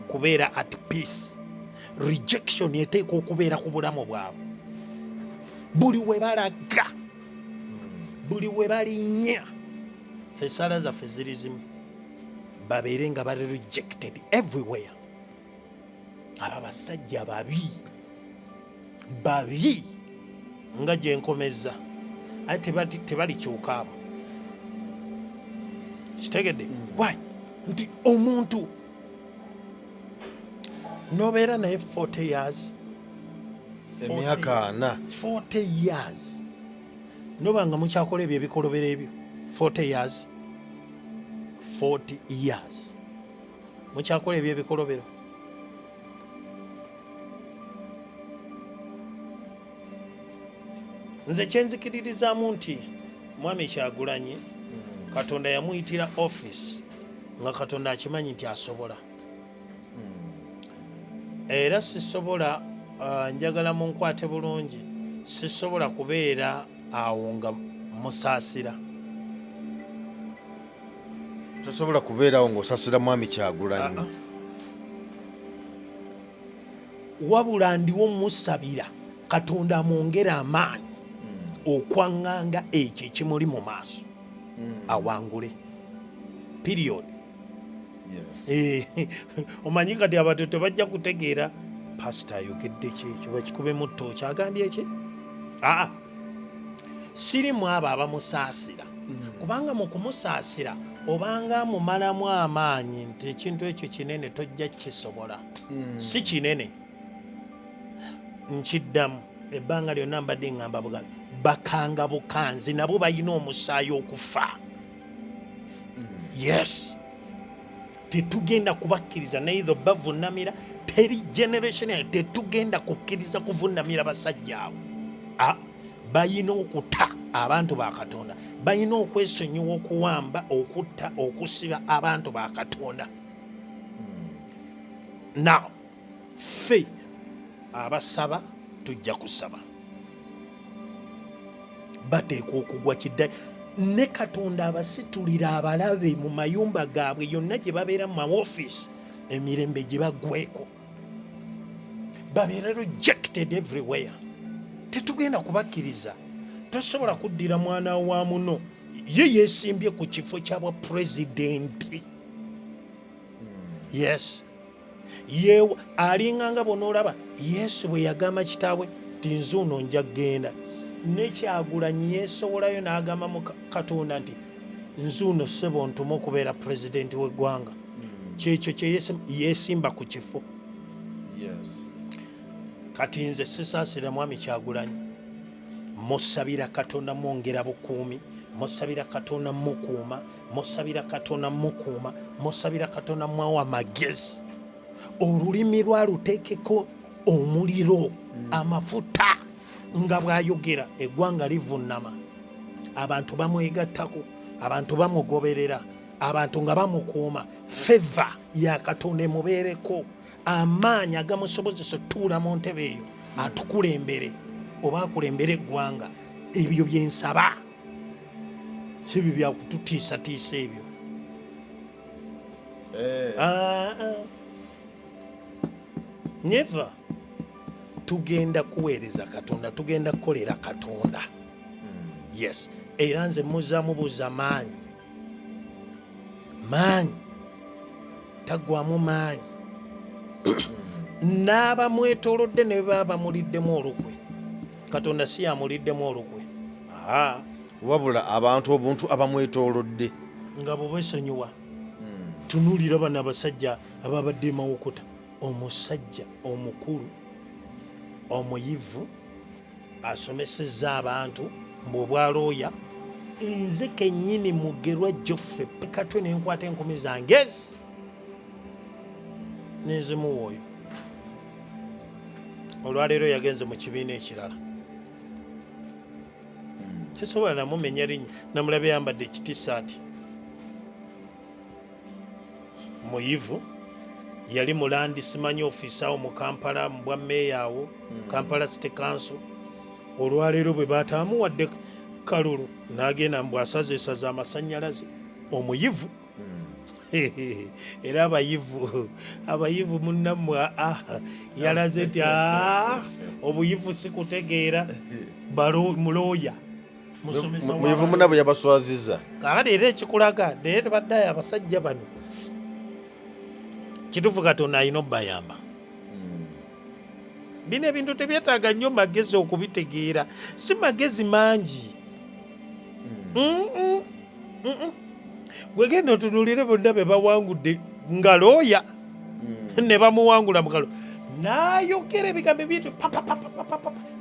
kubeera at peace. Rejection eteeka okubeera ku bulamu bwabwe. Buli we balaga, buli we balinnya, ffe essaala zaffe ziri zimu, babeere nga bali rejected everywhere. Aba basajja babi nga gye nkomeza, ate tebalikyuka abo. Kitegedde? Why? Nti omuntu nobeera naye 40 years, emyaka 40 years noba nga mukyakola ebyo ebikolobero ebyo 40 years mukyakola ebyo ebikolobero. Nze kyenzikiririzaamu nti mwami Kyagulanyi Katonda yamuyitira office nga Katonda akimanyi nti asobola. Era sisobola, njagala munkwate bulungi, sisobola kubeera awo nga musaasira. tosobola kubeerawo ng'osasira mwami Kyagulanyi. Wabula ndiwo musabira Katonda amwongera amaanyi okwaŋŋanga ekyo ekimuli mu maaso awangule. Period. Omanyi kati abantu tebajja kutegeera pasita ayogedde ki ekyo bakikube mu ttooki agambye ki? Sirimu abo abamusaasira, kubanga mu kumusaasira obanga mumalamu amaanyi nti ekintu ekyo kinene tojja kisobola. Si kinene. Nkiddamu ebbanga lyonna mbadde ŋŋamba bugambi bakanga bukanzi nabo balina omusaayi okufa. Yes. Tetugenda kubakkiriza neither bavunnamira, teri generation ya tetugenda kukkiriza kuvunnamira basajja abo. Bayina okuta abantu ba Katonda, bayina okwesonyiwa okuwamba, okutta, okusiba abantu ba Katonda. Now ffe abasaba tujja kusaba, bateeka okugwa kiddayi. Ne Katonda abasitulira abalabe mu mayumba gaabwe yonna gye babeera mu mawofiisi, emirembe gye bagweko, babeera rejected everywhere. Tetugenda kubakkiriza. Tosobola kuddira mwana wa muno ye yeesimbye ku kifo kyabwa pulezidenti. Yes. Ye alinganga bonoolaba Yesu bwe yagamba kitaawe nti nze ono nja kgenda, ne Kyagulanyi yeesowolayo n'agamba mu Katonda nti nze ono ssebo ntuma okubeera pulezidenti w'eggwanga. Kyekyo kye yeesimba ku kifo. Kati nze sisaasira mwami Kyagulanyi, musabira Katonda mwongera bukuumi, musabira Katonda mukuuma, musabira Katonda mukuuma, musabira Katonda mwawa magezi, olulimi lwaluteekeko omuliro, amafuta, nga bw'ayogera eggwanga livunnama, abantu bamwegattako, abantu bamugoberera, abantu nga bamukuuma, feva ya Katonda emubeereko, amaanyi agamusobozesa otuula mu ntebe eyo atukulembere oba akulembere eggwanga. Ebyo byensaba, si byo byakututiisatiisa ebyo. Never. tugenda kuweereza Katonda, tugenda kukolera Katonda. Yes, era nze muzamubuuza maanyi taggwamu maanyi n'abamwetoolodde ne baba bamuliddemu olukwe. Katonda si yamuliddemu olukwe, wabula abantu obuntu abamwetoolodde nga bwebesonyiwa. Tunuulira bano abasajja ababadde mawokota, omusajja omukulu omuyivu asomesezza abantu mbw'obwalooya. Nze kennyini Mugerwa Geoffrey Pekatwe nenkwata enkumi zange nenzimuwa oyo. Olwaleero yagenze mu kibiina ekirala, sisobola namumenya linnya, namulabe yambadde ekitisaati. Muyivu yali mulandi simanyi ofiisi awo mu Kampala mu bwa meeya awo Kampala City Council. Olwaleero bwe bataamuwadde kalulu n'agenda mbwasazeesaza amasannyalaze. Omuyivu era abayivu munnammwe yalaze nti obuyivu si kutegeera mulooya muyivu munabwe yabaswaziza. Kakati era ekikulaga naye tebaddayo abasajja bano kituufu Katonda alina obbayamba. Bino ebintu tebyetaaga nnyo magezi okubitegeera, si magezi mangi. Gwegenda otunuulire bonna be bawangudde nga looya ne bamuwangula mu kalulu, n'ayogera ebigambo ebiyitirivu,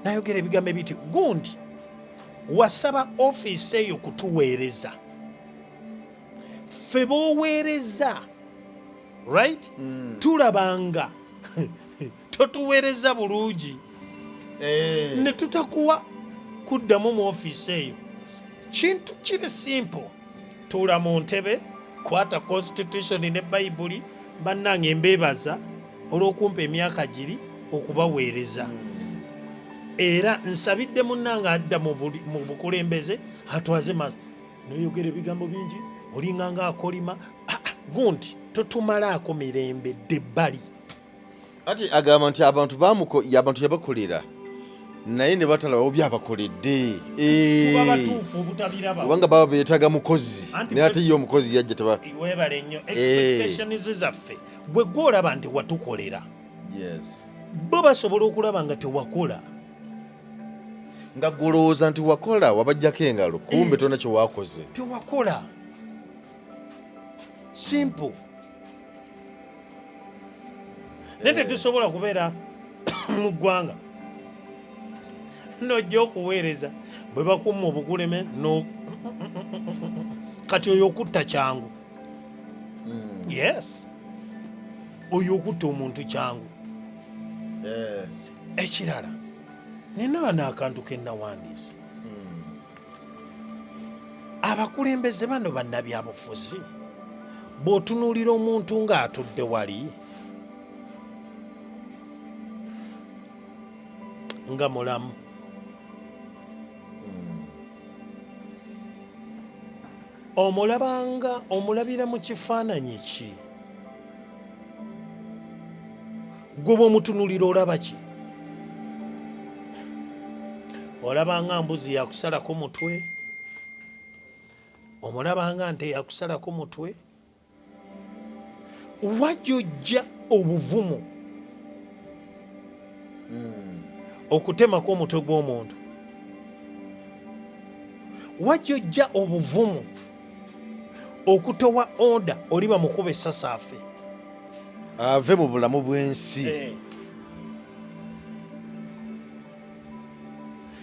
n'ayogera ebigambo ebiyitirivu. Gundi wasaba ofiisi eyo kutuweereza, ffe b'oweereza right? Tulabanga totuweereza bulungi ne tutakuwa kuddamu mu ofiisi eyo. Kintu kiri simple, tuula mu ntebe, kwata constitution ne Bayibuli, bannange mbeebaza olw'okumpa emyaka giri okubaweereza. Era nsabidde munnange adda mu bukulembeze atwaze maaso, noyogera ebigambo bingi olinganga akolima. Gundi totumalaako mirembe debbali. Ati agamba nti abantu yabakolera naye ne batalaba byabakoledde. Kuba batuufu obutabiraba kubanga baba beetaaga mukozi naye ate ye omukozi yajja teba. Weebale nnyo expectations zaffe bwe gwolaba nti watukolera, bo basobola okulaba nga tewakola, nga golowooza nti wakola wabajjako engalo, kumbe tona kye wakoze, tewakola. Simple. Naye tetusobola kubeera mu ggwanga nojja okuweereza bwe bakumma obukuleme kati oyo okutta kyangu. Yes, oyo okutta omuntu kyangu. Ekirala nina n'akantu ke nawandiise. Abakulembeze bano bannabyabufuzi bw'otunuulira omuntu ng'atudde wali nga mulamu, omulabira mu kifaananyi ki? Gwe bw'omutunuulira olaba ki? Olaba nga mbuzi yakusalako mutwe? Omulaba nga nte yakusalako mutwe? Wajjojja obuvumu okutemako omutwe gw'omuntu? Wajjojja obuvumu okutowa onda oliba mukuba essasaafe ave mu bulamu bw'ensi?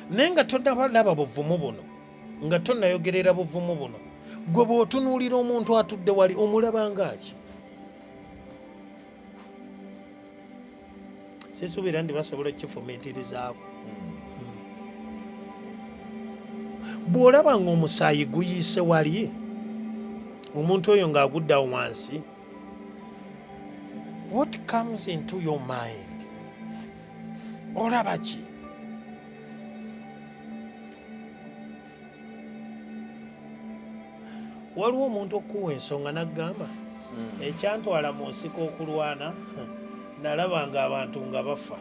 Naye nga tonnabalaba buvumu buno, nga tonnayogerera buvumu buno, gwe bw'otunuulira omuntu atudde wali omulaba ngaki? Sisuubira ndi basobola okukifumiitirizaako. Bw'olaba nga omusaayi guyiise wali, omuntu oyo ng'aguddawo wansi, what comes into your mind? Olaba ki? Waliwo omuntu okuwa ensonga n'agamba ekyantwala mu nsiko okulwana nalaba nga abantu nga bafa.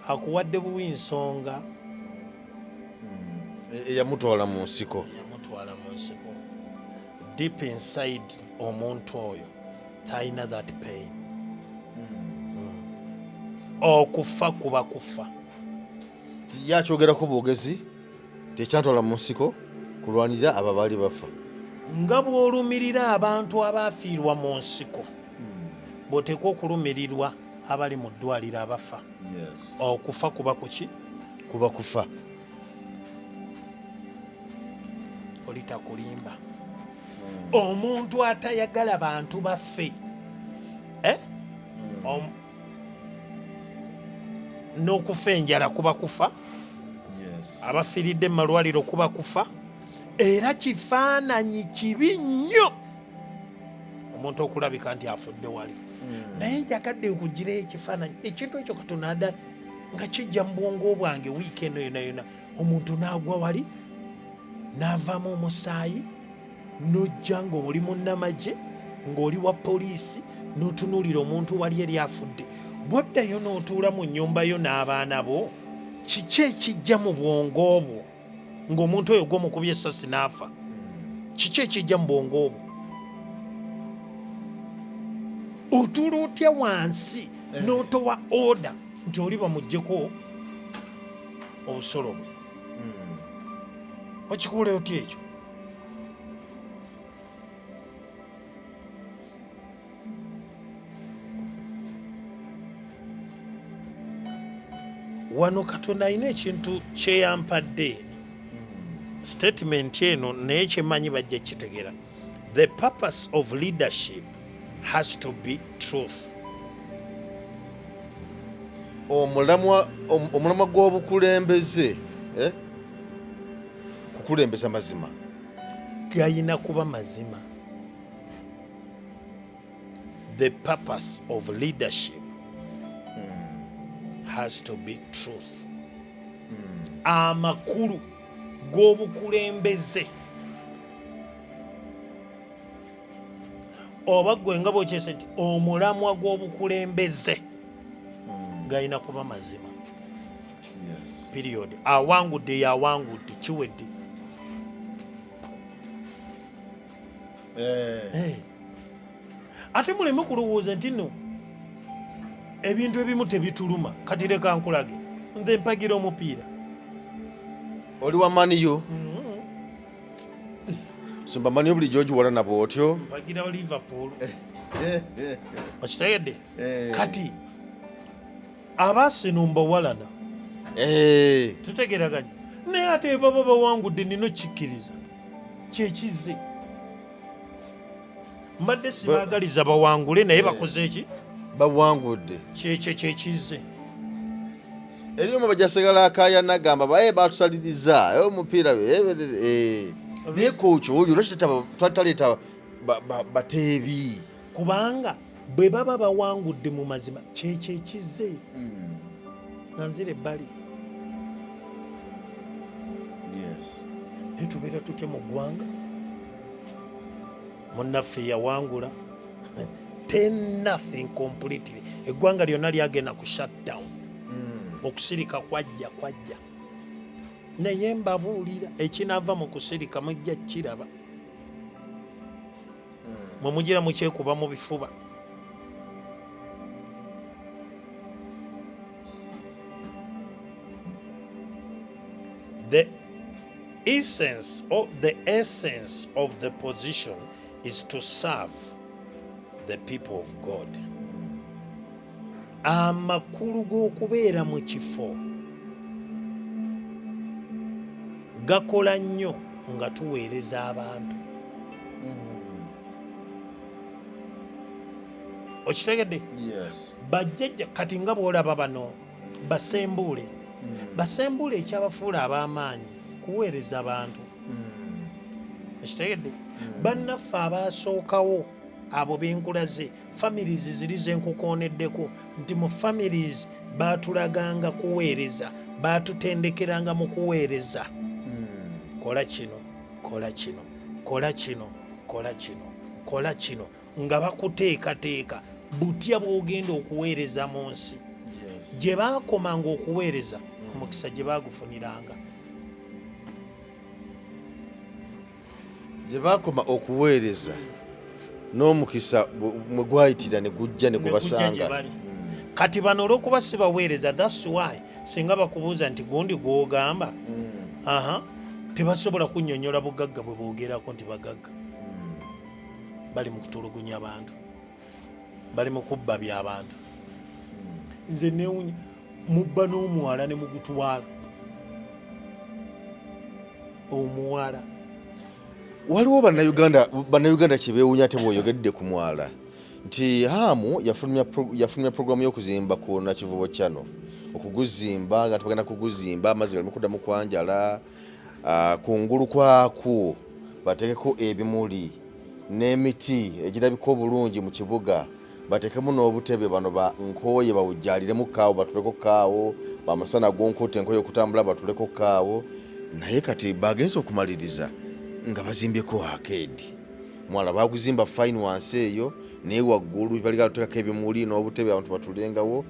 akuwadde buwi nsonga eyamutwala mu nsiko. Deep inside omuntu oyo talina that pain. Okufa kuba kufa. Yakyogerako bwogezi tekyantwala mu nsiko kulwanira abo abaali bafa. Nga bw'olumirira abantu abaafiirwa mu nsiko bw'oteekwa okulumirirwa abali mu ddwaliro abafa. Okufa kuba kuki? Kuba kufa. Olitakulimba. Omuntu atayagala bantu baffe n'okufa enjala kuba kufa. Abafiiridde mu malwaliro kuba kufa. Era kifaananyi kibi nnyo omuntu okulabika nti afudde wali. Naye njagadde okuggirayo ekifaananyi ekintu ekyo katonda nga kijja mu bwongo bwange wiiki eno yona yona, omuntu n'agwa wali n'avaamu omusaayi n'ojja ng'oli munnamagye ng'oli wa poliisi n'otunuulira omuntu wali eri afudde, bw'oddayo n'otuula mu nnyumba yo n'abaana bo, kiki ekijja mu bwongo obwo ng'omuntu oyo gw'omukubye essasi n'afa? Kiki ekijja mu bwongo obwo? Otuula otya wansi n'otowa oda nti oli bamuggyeko obusolo bwe? Okikuule otya ekyo? Wano Katonda alina ekintu kyeyampadde. Statement eno naye kyemanyi bajja kitegeera. The purpose of leadership has to be truth. Omulamwa gw'obukulembeze kukulembeza mazima. Gayina kuba mazima. The purpose of leadership has to be truth. Amakulu g'obukulembeze oba gwe nga bw'okyese nti omulamwa gw'obukulembeze gayina kuba mazima. Period. Awangudde yawangudde kiwedde. Ate muleme kulowooza nti no ebintu ebimu tebituluma. Kati leka nkulage nze mpagira omupiira. Oli wa maniyo? Simba maniyo buli George wala nabo otyo. Mpagira Liverpool. Okitegedde? Kati Arsenal mbawalana. Tutegeraganya. Naye ate baba bawangudde nino kikkiriza. Kyekize. Mbadde sibaagaliza bawangule naye bakoze eki? Bawangudde. Kyekize. Eriyo mubajasagala akaya nagamba bae batusaliriza omupiira naye kocho oyo twataleeta bateebi kubanga bwe baba bawangudde mu mazima kyekize. Nanzire ebbali. Netubeera tutya mu ggwanga munnaffe yawangula nothing completely. Eggwanga lyonna lyagenda ku shutdown. Okusirika kwajja. Naye mbabuulira ekinaava mu kusirika mujja kiraba. Mwe mugira mukyekuba mu bifuba. The essence of the position is to serve the people of God. Amakulu g'okubeera mu kifo gakola nnyo nga tuweereza abantu. Okitegedde? Bajjajja kati nga bw'olaba bano basembuule. Basembuule ekyabafuula ab'amaanyi kuweereza abantu. Okitegedde? Bannaffe abaasookawo abo benkulaze families ziri zenkukooneddeko nti mu families baatulaganga kuweereza, baatutendekeranga mu kuweereza. Kola kino, kola kino, kola kino, kola kino, kola kino nga bakuteekateeka butya bw'ogenda okuweereza mu nsi. gye baakomanga okuweereza omukisa gye baagufuniranga. gye baakoma okuweereza n'omukisa mwe gwayitira ne gujja ne gubasanga. Kati bano olw'okuba si baweereza, that's why singa bakubuuza nti gundi gw'ogamba tebasobola kunnyonnyola bugagga bwe boogerako nti bagagga. Bali mu kutulugunya abantu, bali mu kubba by'abantu. Nze neewunya mubba n'omuwala ne mugutwala omuwala. Waliwo bannayuganda kye beewunya ate bw'oyogedde ku mwala nti Hamu yafulumya puroguramu y'okuzimba ku Nakivubo Channel, okuguzimba nga tubagenda kuguzimba amazzi galimu kuddamu kwanjala, kungulu kwako bateekeko ebimuli n'emiti egirabika obulungi mu kibuga, bateekemu n'obutebe bano ba nkooye bawujjaaliremu kaawo batuleko kaawo, bamusana gonkutte enkooye okutambula batuleko kaawo. Naye kati bagenza okumaliriza nga bazimbyeko arcade. Mwala baguzimba fine wansi eyo naye waggulu baliga tuteekako ebimuli n'obutebe abantu batulengawo,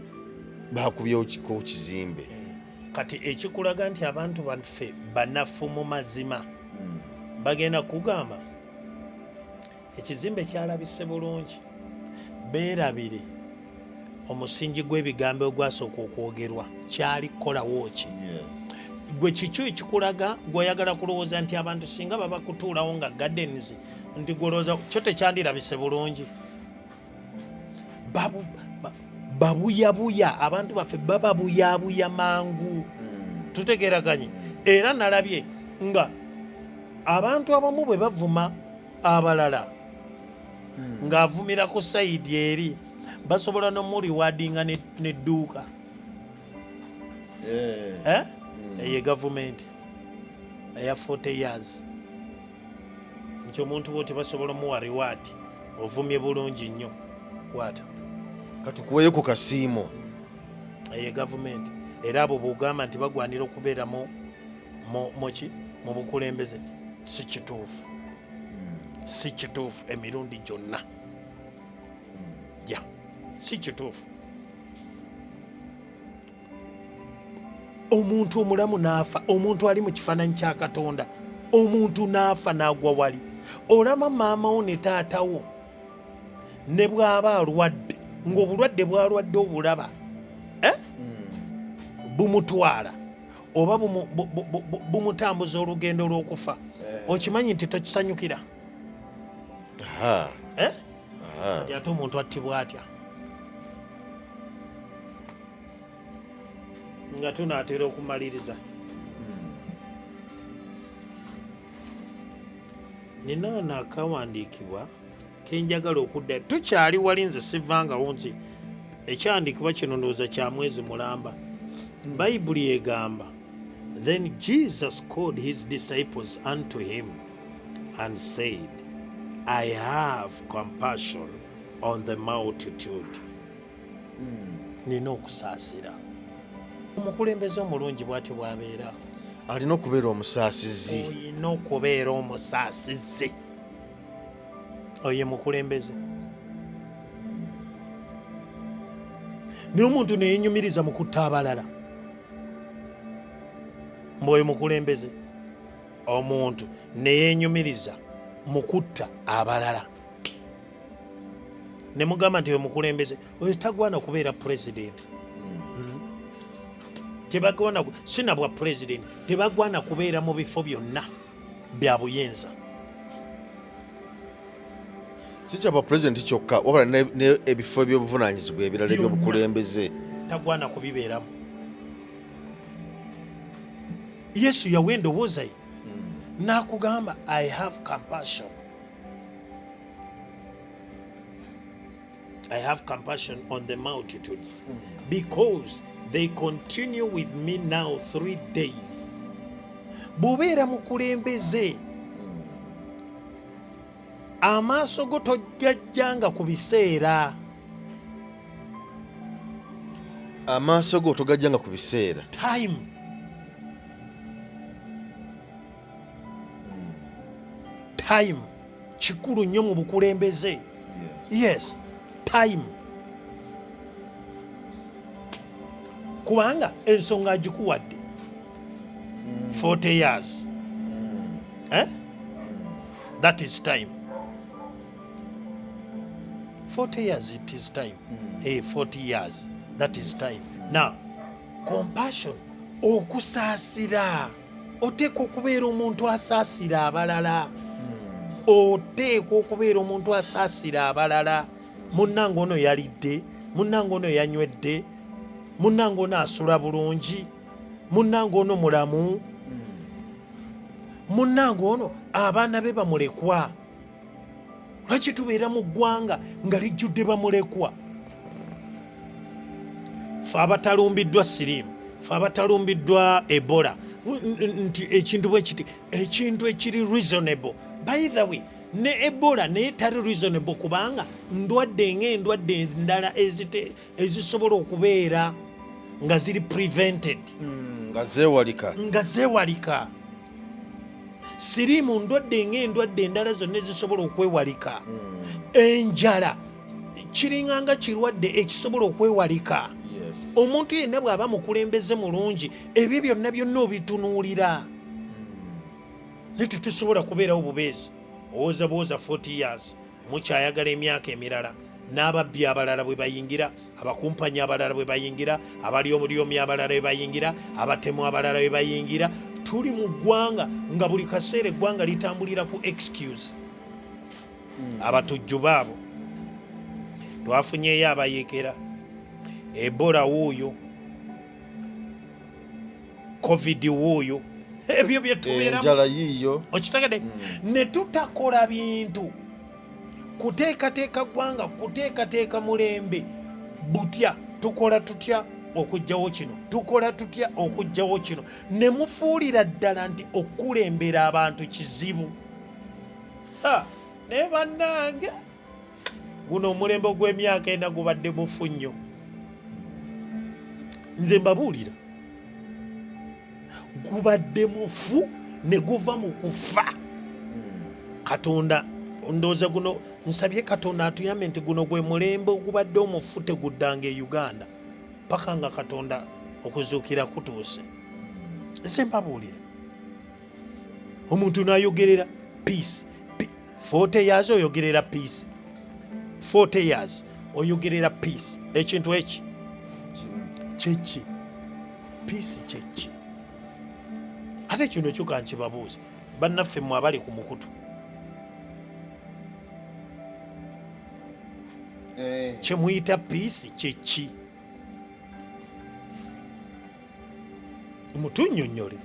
bakubyewo kiko kizimbe. Kati ekikulaga nti abantu baffe banafu mu mazima bagenda kugamba ekizimbe kyalabise bulungi, beerabire omusingi gw'ebigambo ogwasooka okwogerwa kyali kukolawo ki. Gwe kikyo ekikulaga gw'oyagala kulowooza nti abantu singa baba kutuulawo nga gardens nti gwolowooza kyo tekyandirabise bulungi. Babuyabuya abantu baffe bababuyabuya mangu, tutegeeraganye. Era nalabye nga abantu abamu bwe bavuma abalala ng'avumira ku sayidi eri basobola n'omuliwadinga n'edduuka. Eyo gavumenti eya 40 years nti omuntu bwoti basobola muwa reward ovumye bulungi nnyo kwata katukuweyo ku kasiimo. Eyo gavumenti era abo bw'ogamba nti bagwanira okubeera mu bukulembeze si kituufu. Si kituufu emirundi gyonna. Si kituufu. Omuntu omulamu n'afa, omuntu ali mu kifaananyi kya Katonda, omuntu n'afa n'agwa wali. Olaba maama wo ne taata wo ne bw'aba alwadde, ng'obulwadde bw'alwadde obulaba bumutwala oba bumutambuza olugendo lw'okufa, okimanyi nti tokisanyukira. Ate omuntu attibwa atya nga tunaatera okumaliriza. Nina naakawandiikibwa kenjagala okudda, tukyali wali nze sivangawo nti ekyandiikibwa kino ndowooza kya mwezi mulamba. Bayibuli egamba, then Jesus called his disciples unto him and said, I have compassion on the multitude. Nina okusaasira. Omukulembeze omulungi bw'atyo bw'abeera. Alina okubeera omusaasizi. Olina okubeera omusaasizi. Oyo mukulembeze. Naye omuntu neyenyumiriza mu kutta abalala. Mwoyo mukulembeze. Omuntu neyenyumiriza mu kutta abalala. Ne mugamba nti oyo mukulembeze, oyo tagwana kubeera president. Tebagwana sina bwa president, tebagwana kubeera mu bifo byonna bya buyinza. Si kyaba president kyokka, wabula n'ebifo by'obuvunaanyizibwa ebirala by'obukulembeze tagwana kubibeeramu. Yesu yawa endowooza ye n'akugamba I have compassion. I have compassion on the multitudes because they continue with me now 3 days. Bw'obeera mukulembeze amaaso go tojjajjanga ku biseera. Amaaso go togajjanga ku biseera. Time kikulu nnyo mu bukulembeze. Yes, time. kubanga ensonga agikuwadde 40 years that is time. 40 years it is time. 40 years that is time. Now compassion, okusaasira, oteeka okubeera omuntu asaasira abalala. Oteeka okubeera omuntu asaasira abalala. Munnange ono yalidde, munnange ono yanywedde, munnange ono asula bulungi, munnange ono mulamu, munnange ono abaana be bamulekwa. Lwaki tubeera mu ggwanga nga lijjudde bamulekwa? Fe abatalumbiddwa siriimu, fe abatalumbiddwa ebola, nti ekintu bwe kiti, ekintu ekiri reasonable. By the way, ne ebola naye tali reasonable kubanga ndwadde ng'endwadde endala ezisobola okubeera nga ziri prevented, nga zeewalika. Siriimu ndwadde ng'endwadde endala zonna ezisobola okwewalika. Enjala kiringa nga kirwadde ekisobola okwewalika. Omuntu yenna bw'aba mukulembeze mulungi ebyo byonna byonna obitunuulira. Naye tetusobola kubeerawo bubeezi. Owoza bwoza 40 years mukyayagala emyaka emirala, n'ababbi abalala bwe bayingira, abakumpanyi abalala bwe bayingira, abalyomulyomyi abalala bwe bayingira, abatemu abalala bwe bayingira. Tuli mu ggwanga nga buli kaseera eggwanga litambulira ku excuse. Abatujju baabo twafunyeyo abayeekera, ebola wuuyo, covid wuuyo, ebyo bye tubeeramu, enjala yiiyo. Okitegedde? Ne tutakola bintu kuteekateeka ggwanga, kuteekateeka mulembe butya, tukola tutya okuggyawo kino, tukola tutya okuggyawo kino, ne mufuulira ddala nti okulembera abantu kizibu. Naye bannange, guno omulembe gw'emyaka ena gubadde mufu nnyo. Nze mbabuulira, gubadde mufu ne guva mu kufa. Katonda ndowooza guno, nsabye Katonda atuyambe nti guno gwe mulembe ogubadde omufu teguddanga e Uganda paka nga Katonda okuzuukira kutuuse. Nze mbabuulira, omuntu n'ayogerera peace. 40 years oyogerera peace. 40 years oyogerera peace. Ekintu eki kyeki peace kyeki. Ate kino kyuka nkibabuuza bannaffe mmwe abali ku mukutu, kye muyita peace kyeki? Mutunnyonnyole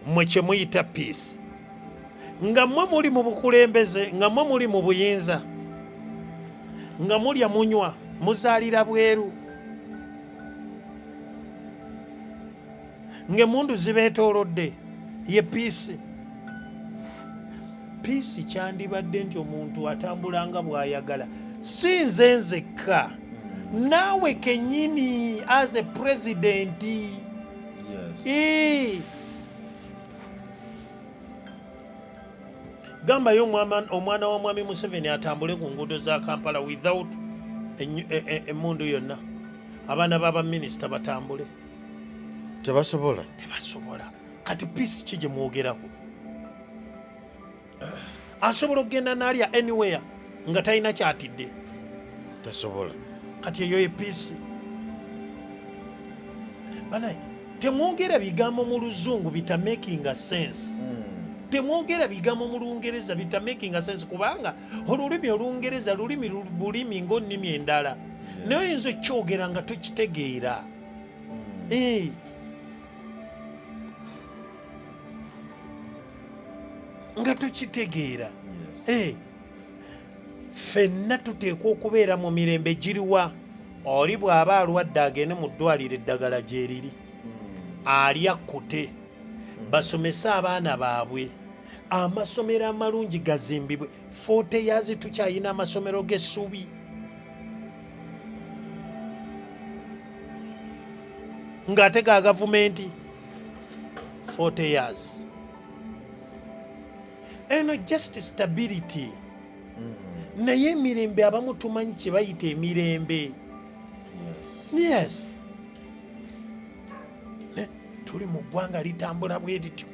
mmwe kye muyita peace. Nga mmwe muli mu bukulembeze, nga mmwe muli mu buyinza, nga mulya munywa, muzaalira bweru, ng'emmundu zibeetoolodde, ye piisi. Piisi kyandibadde nti omuntu atambulanga bw'ayagala. Si nze nzekka, naawe kennyini as a president. Gambayo omwana wa mwami Museveni atambule ku nguudo za Kampala without emmundu yonna. Abaana b'abaminisita batambule. Tebasobola. Kati peace ki gye mwogerako? Asobola okugenda n'alya anywhere nga talina kyatidde. Tasobola. Kati eyo ye peace. Banaye temwogera bigambo mu Luzungu bita making a sense. Temwogera bigambo mu Lungereza bita making a sense kubanga olulimi Olungereza bulimi ng'onnimi endala. Naye oyinza okyogera nga tokitegeera. Nga tokitegeera. Ffenna tuteekwa okubeera mu mirembe giriwa. Oli bw'aba alwadde agende mu ddwaliro eddagala gye liri, alya kkute, basomese abaana baabwe, amasomero amalungi gazimbibwe. 40 years tukyayina amasomero g'essubi. Ng'ate ga gavumenti 40 years. Eno just stability. Naye emirembe abamu tumanyi kye bayita emirembe. Yes. Tuli mu ggwanga litambula bwe lityo.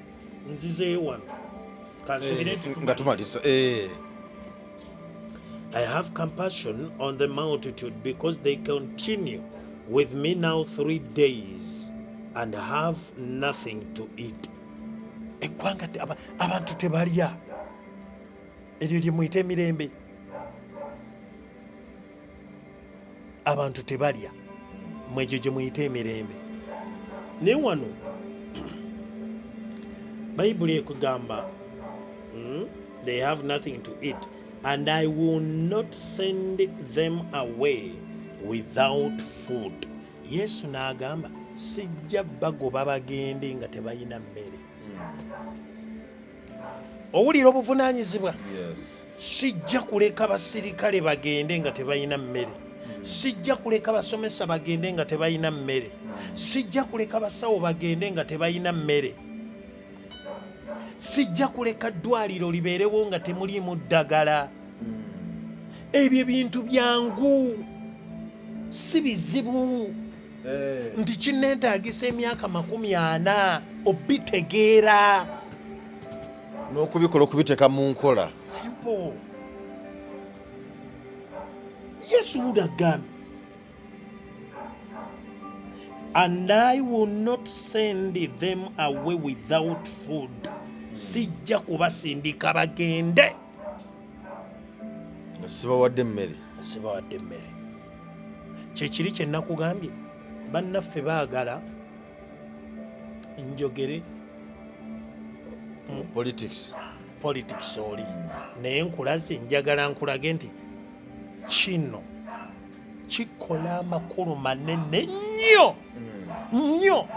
Nzizeeyo wano. Nga tumalisa. I have compassion on the multitude because they continue with me now 3 days and have nothing to eat. Eggwanga abantu tebalya. Eryo lye muyita emirembe. Abantu tebalya. Mwegyo gye muyita emirembe. Ne wano Bayibuli ekugamba they have nothing to eat and I will not send them away without food. Yesu n'agamba sijja bagoba bagende nga tebalina mmere. Owulira obuvunaanyizibwa? Sijja kuleka basirikale bagende nga tebalina mmere. Sijja kuleka basomesa bagende nga tebalina mmere. Sijja kuleka basawo bagende nga tebalina mmere. Sijja kuleka ddwaliro libeerewo nga temuliimu ddagala. Ebyo bintu byangu, si bizibu. Nti kinneetaagisa emyaka 40 obitegeera. N'okubikola okubiteeka mu nkola. Simple. Yesu would have gone. And I will not send them away without food. Sijja kubasindika bagende. Sibawadde mmere. Sibawadde mmere. Kyekiri kye nakugambye. Bannaffe baagala njogere politics oli. Naye nkulaze njagala nkulage nti kino kikola amakulu manene nnyo.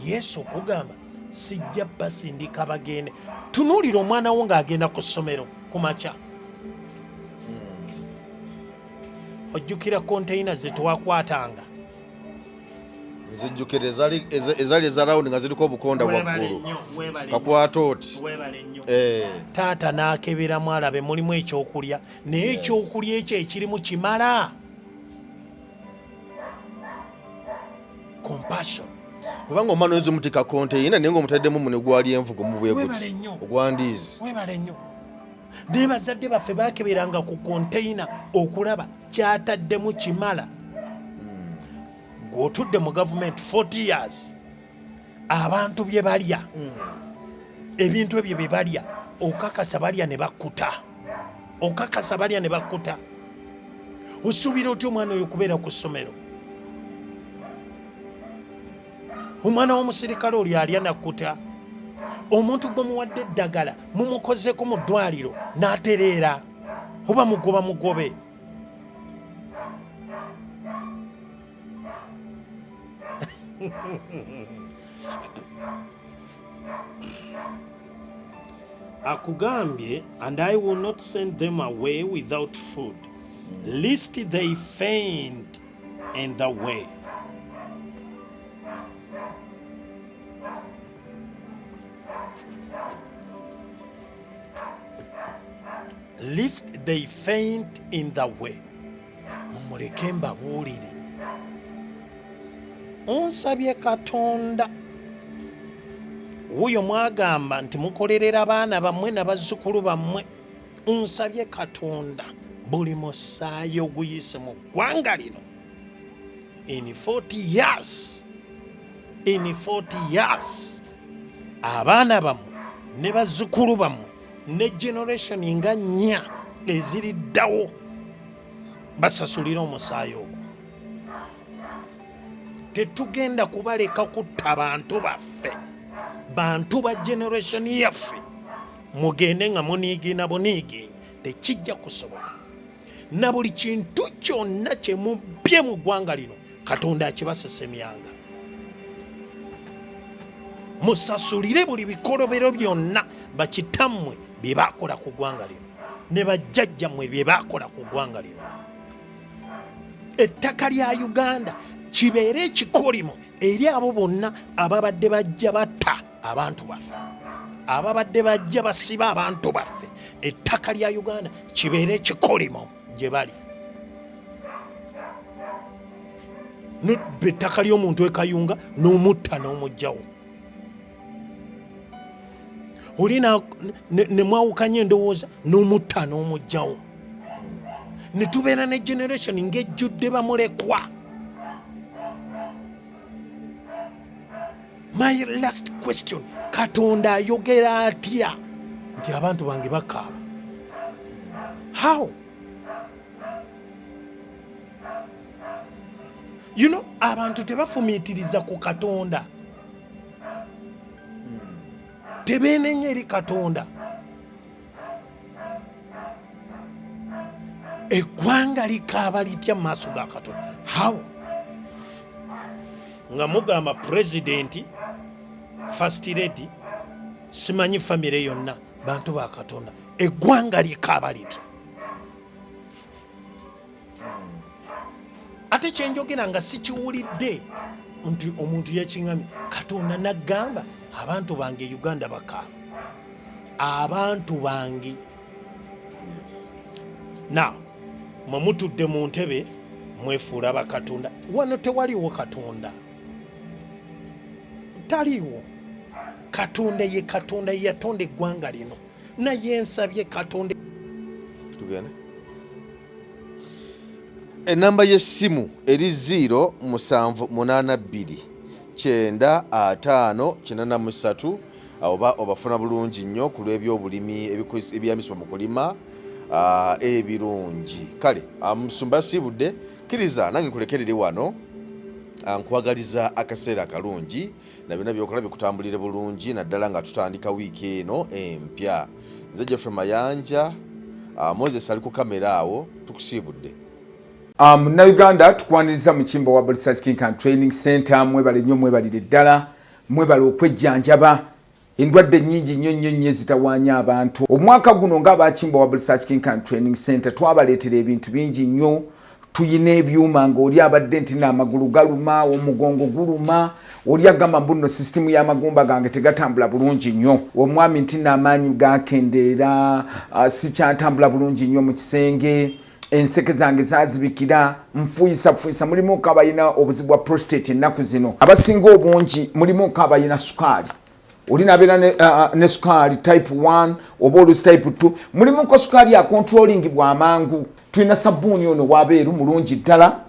Yesu okugamba sijja basindika bagende. Tunuulira omwana wo ng'agenda ku ssomero ku makya. Ojjukira konteyina ze twakwatanga. Nzijjukira ezali eza rawundi nga ziriko obukonda waggulu. Kakwata oti. Taata n'akeberamu alabe mulimu ekyokulya. Naye ekyokulya ekyo ekirimu kimala. Compassion. Kubanga omwana oyinza omutika konteyina naye ng'omutaddemu mune gwali envugo mu bweguti. Ogwandiizi. Webale nnyo. Naye bazadde baffe baakeberanga ku konteyina okulaba kyataddemu kimala. Gw'otudde mu gavumenti 40 years abantu bye balya ebintu ebyo bye balya okakasa balya ne bakkuta. Osuubira otya omwana oyo okubeera ku ssomero? Omwana w'omusirikale oli alya nakkuta. Omuntu gwe muwadde eddagala mumukozeko mu ddwaliro n'atereera oba mugobe. Akugambye, and I will not send them away without food, lest they faint in the way. Lest they faint in the way. Mumuleke mbabuulire. Onsabye Katonda wuyo mwagamba nti mukolerera abaana bammwe n'abazzukulu bammwe. Onsabye Katonda buli musaayi oguyise mu ggwanga lino in 40 years abaana bammwe ne bazzukulu bammwe ne generation nga 4 eziriddawo basasulira omusaayi ogwo. Tetugenda kubaleka kutta bantu baffe, bantu ba generation yaffe mugende nga muniigina buniiginyi. Tekijja kusoboka. Na buli kintu kyonna kye mubbye mu ggwanga lino Katonda akibasesemyanga. Musasulire buli bikolobero byonna bakitammwe bye baakola ku ggwanga lino ne bajjajjammwe bye baakola ku ggwanga lino. Ettaka lya Uganda kibeere ekikolimo eri abo bonna ababadde bajja batta abantu baffe, ababadde bajja basiba abantu baffe. Ettaka lya Uganda kibeere ekikolimo gye bali. bettaka ly'omuntu ekayunga n'omutta n'omugjawo oli ne mwawukanya endowooza n'omutta n'omugjawo ne tubeera ne generation ng'ejjudde bamulekwa. My last question, Katonda ayogera atya nti abantu bange bakaaba? How? You know, abantu tebafumiitiriza ku Katonda, tebeenenya eri Katonda. Eggwanga likaaba litya mu maaso ga Katonda? How? Nga mugamba president, first lady, simanyi famire yonna bantu ba Katonda, eggwanga likaaba litya? Ate kyenjogera nga sikiwulidde nti omuntu yekiŋŋamye. Katonda n'aggamba abantu bange Uganda bakaaba, abantu bange. Now mwemutudde mu ntebe mwefuula bakatonda. Wano tewaliwo Katonda, taliwo. Katonda ye Katonda yatonda eggwanga lino, naye nsabye Katonda. Tugende. Enamba y'essimu eri 078295883 obafuna bulungi nnyo ku lw'ebyobulimi ebyamisibwa mu kulima ebirungi. Kale Musumba Sibudde kkiriza nange nkulekerere wano, nkwagaliza akaseera akalungi na byonna byokola bikutambulire bulungi, naddala nga tutandika wiiki eno empya. Nze Geoffrey Mayanja, Moses ali ku kamera awo, tukusiibudde. Munnayuganda tukwaniriza mu Kimbo wa Research King and Training Center, mwebale nnyo, mwebalire ddala, mwebale okwejjanjaba endwadde nnyingi nnyo ezitawaanya abantu. Omwaka guno ng'aba Kimbo wa Research King and Training Center twabaleetera ebintu bingi nnyo. Tuyina ebyuma ng'oli abadde nti n'amagulu galuma, omugongo guluma, oli agamba mbuno system y'amagumba gange tegatambula bulungi nnyo, omwami nti n'amaanyi gakendeera, sikyatambula bulungi nnyo mu kisenge, enseke zange zazibikira, nfuyisa mulimu kabayina obuzibu bwa prostate ennaku zino. Abasinga obungi mulimu kabayina sukaali, oli nabeera ne sukaali type 1 oba olusi type 2, mulimu ko sukaali ya controlling bw'amangu. Tulina sabbuuni ono wabeeru mulungi ddala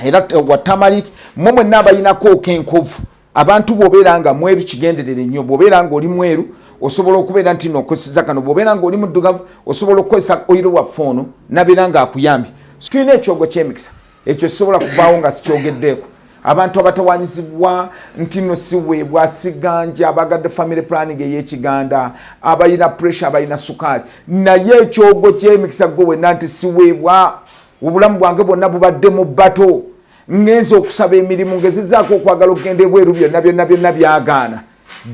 era wa turmeric, mmwe n'abayinako kenkovu. Abantu bw'obeera nga mweru kigenderere nnyo, bw'obeera nga oli mweru osobola okubeera nti n'okoseza kano, bw'obeera nga oli muddugavu osobola okukozesa oyiro waffe ono nabeera nga akuyambye. Tulina ekyogo ky'emikisa, ekyo kisobola kuvaawo nga sikyogeddeeko. Abantu abatawanyizibwa nti no siweebwa siganja, abagadde family planning ey'ekiganda, abayina pressure, abayina sukaali, naye ekyogo ky'emikisa gwe wenna nti siweebwa, obulamu bwange bwonna bubadde mu bbato, ngenza okusaba emirimu, ngezezaako okwagala okugenda ebweru, byonna byagaana.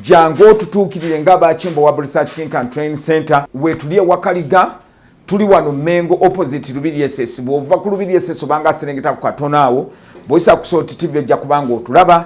Jangu otutuukirire ng'aba Kimbo wa Research King and Training Center, weetuli ewakaliga, tuli wano Mengo opposite Lubiri SS. Bw'ova ku Lubiri SS obanga aserengeta ku katono awo, bw'oyisa ku Salt TV ojja kubanga otulaba.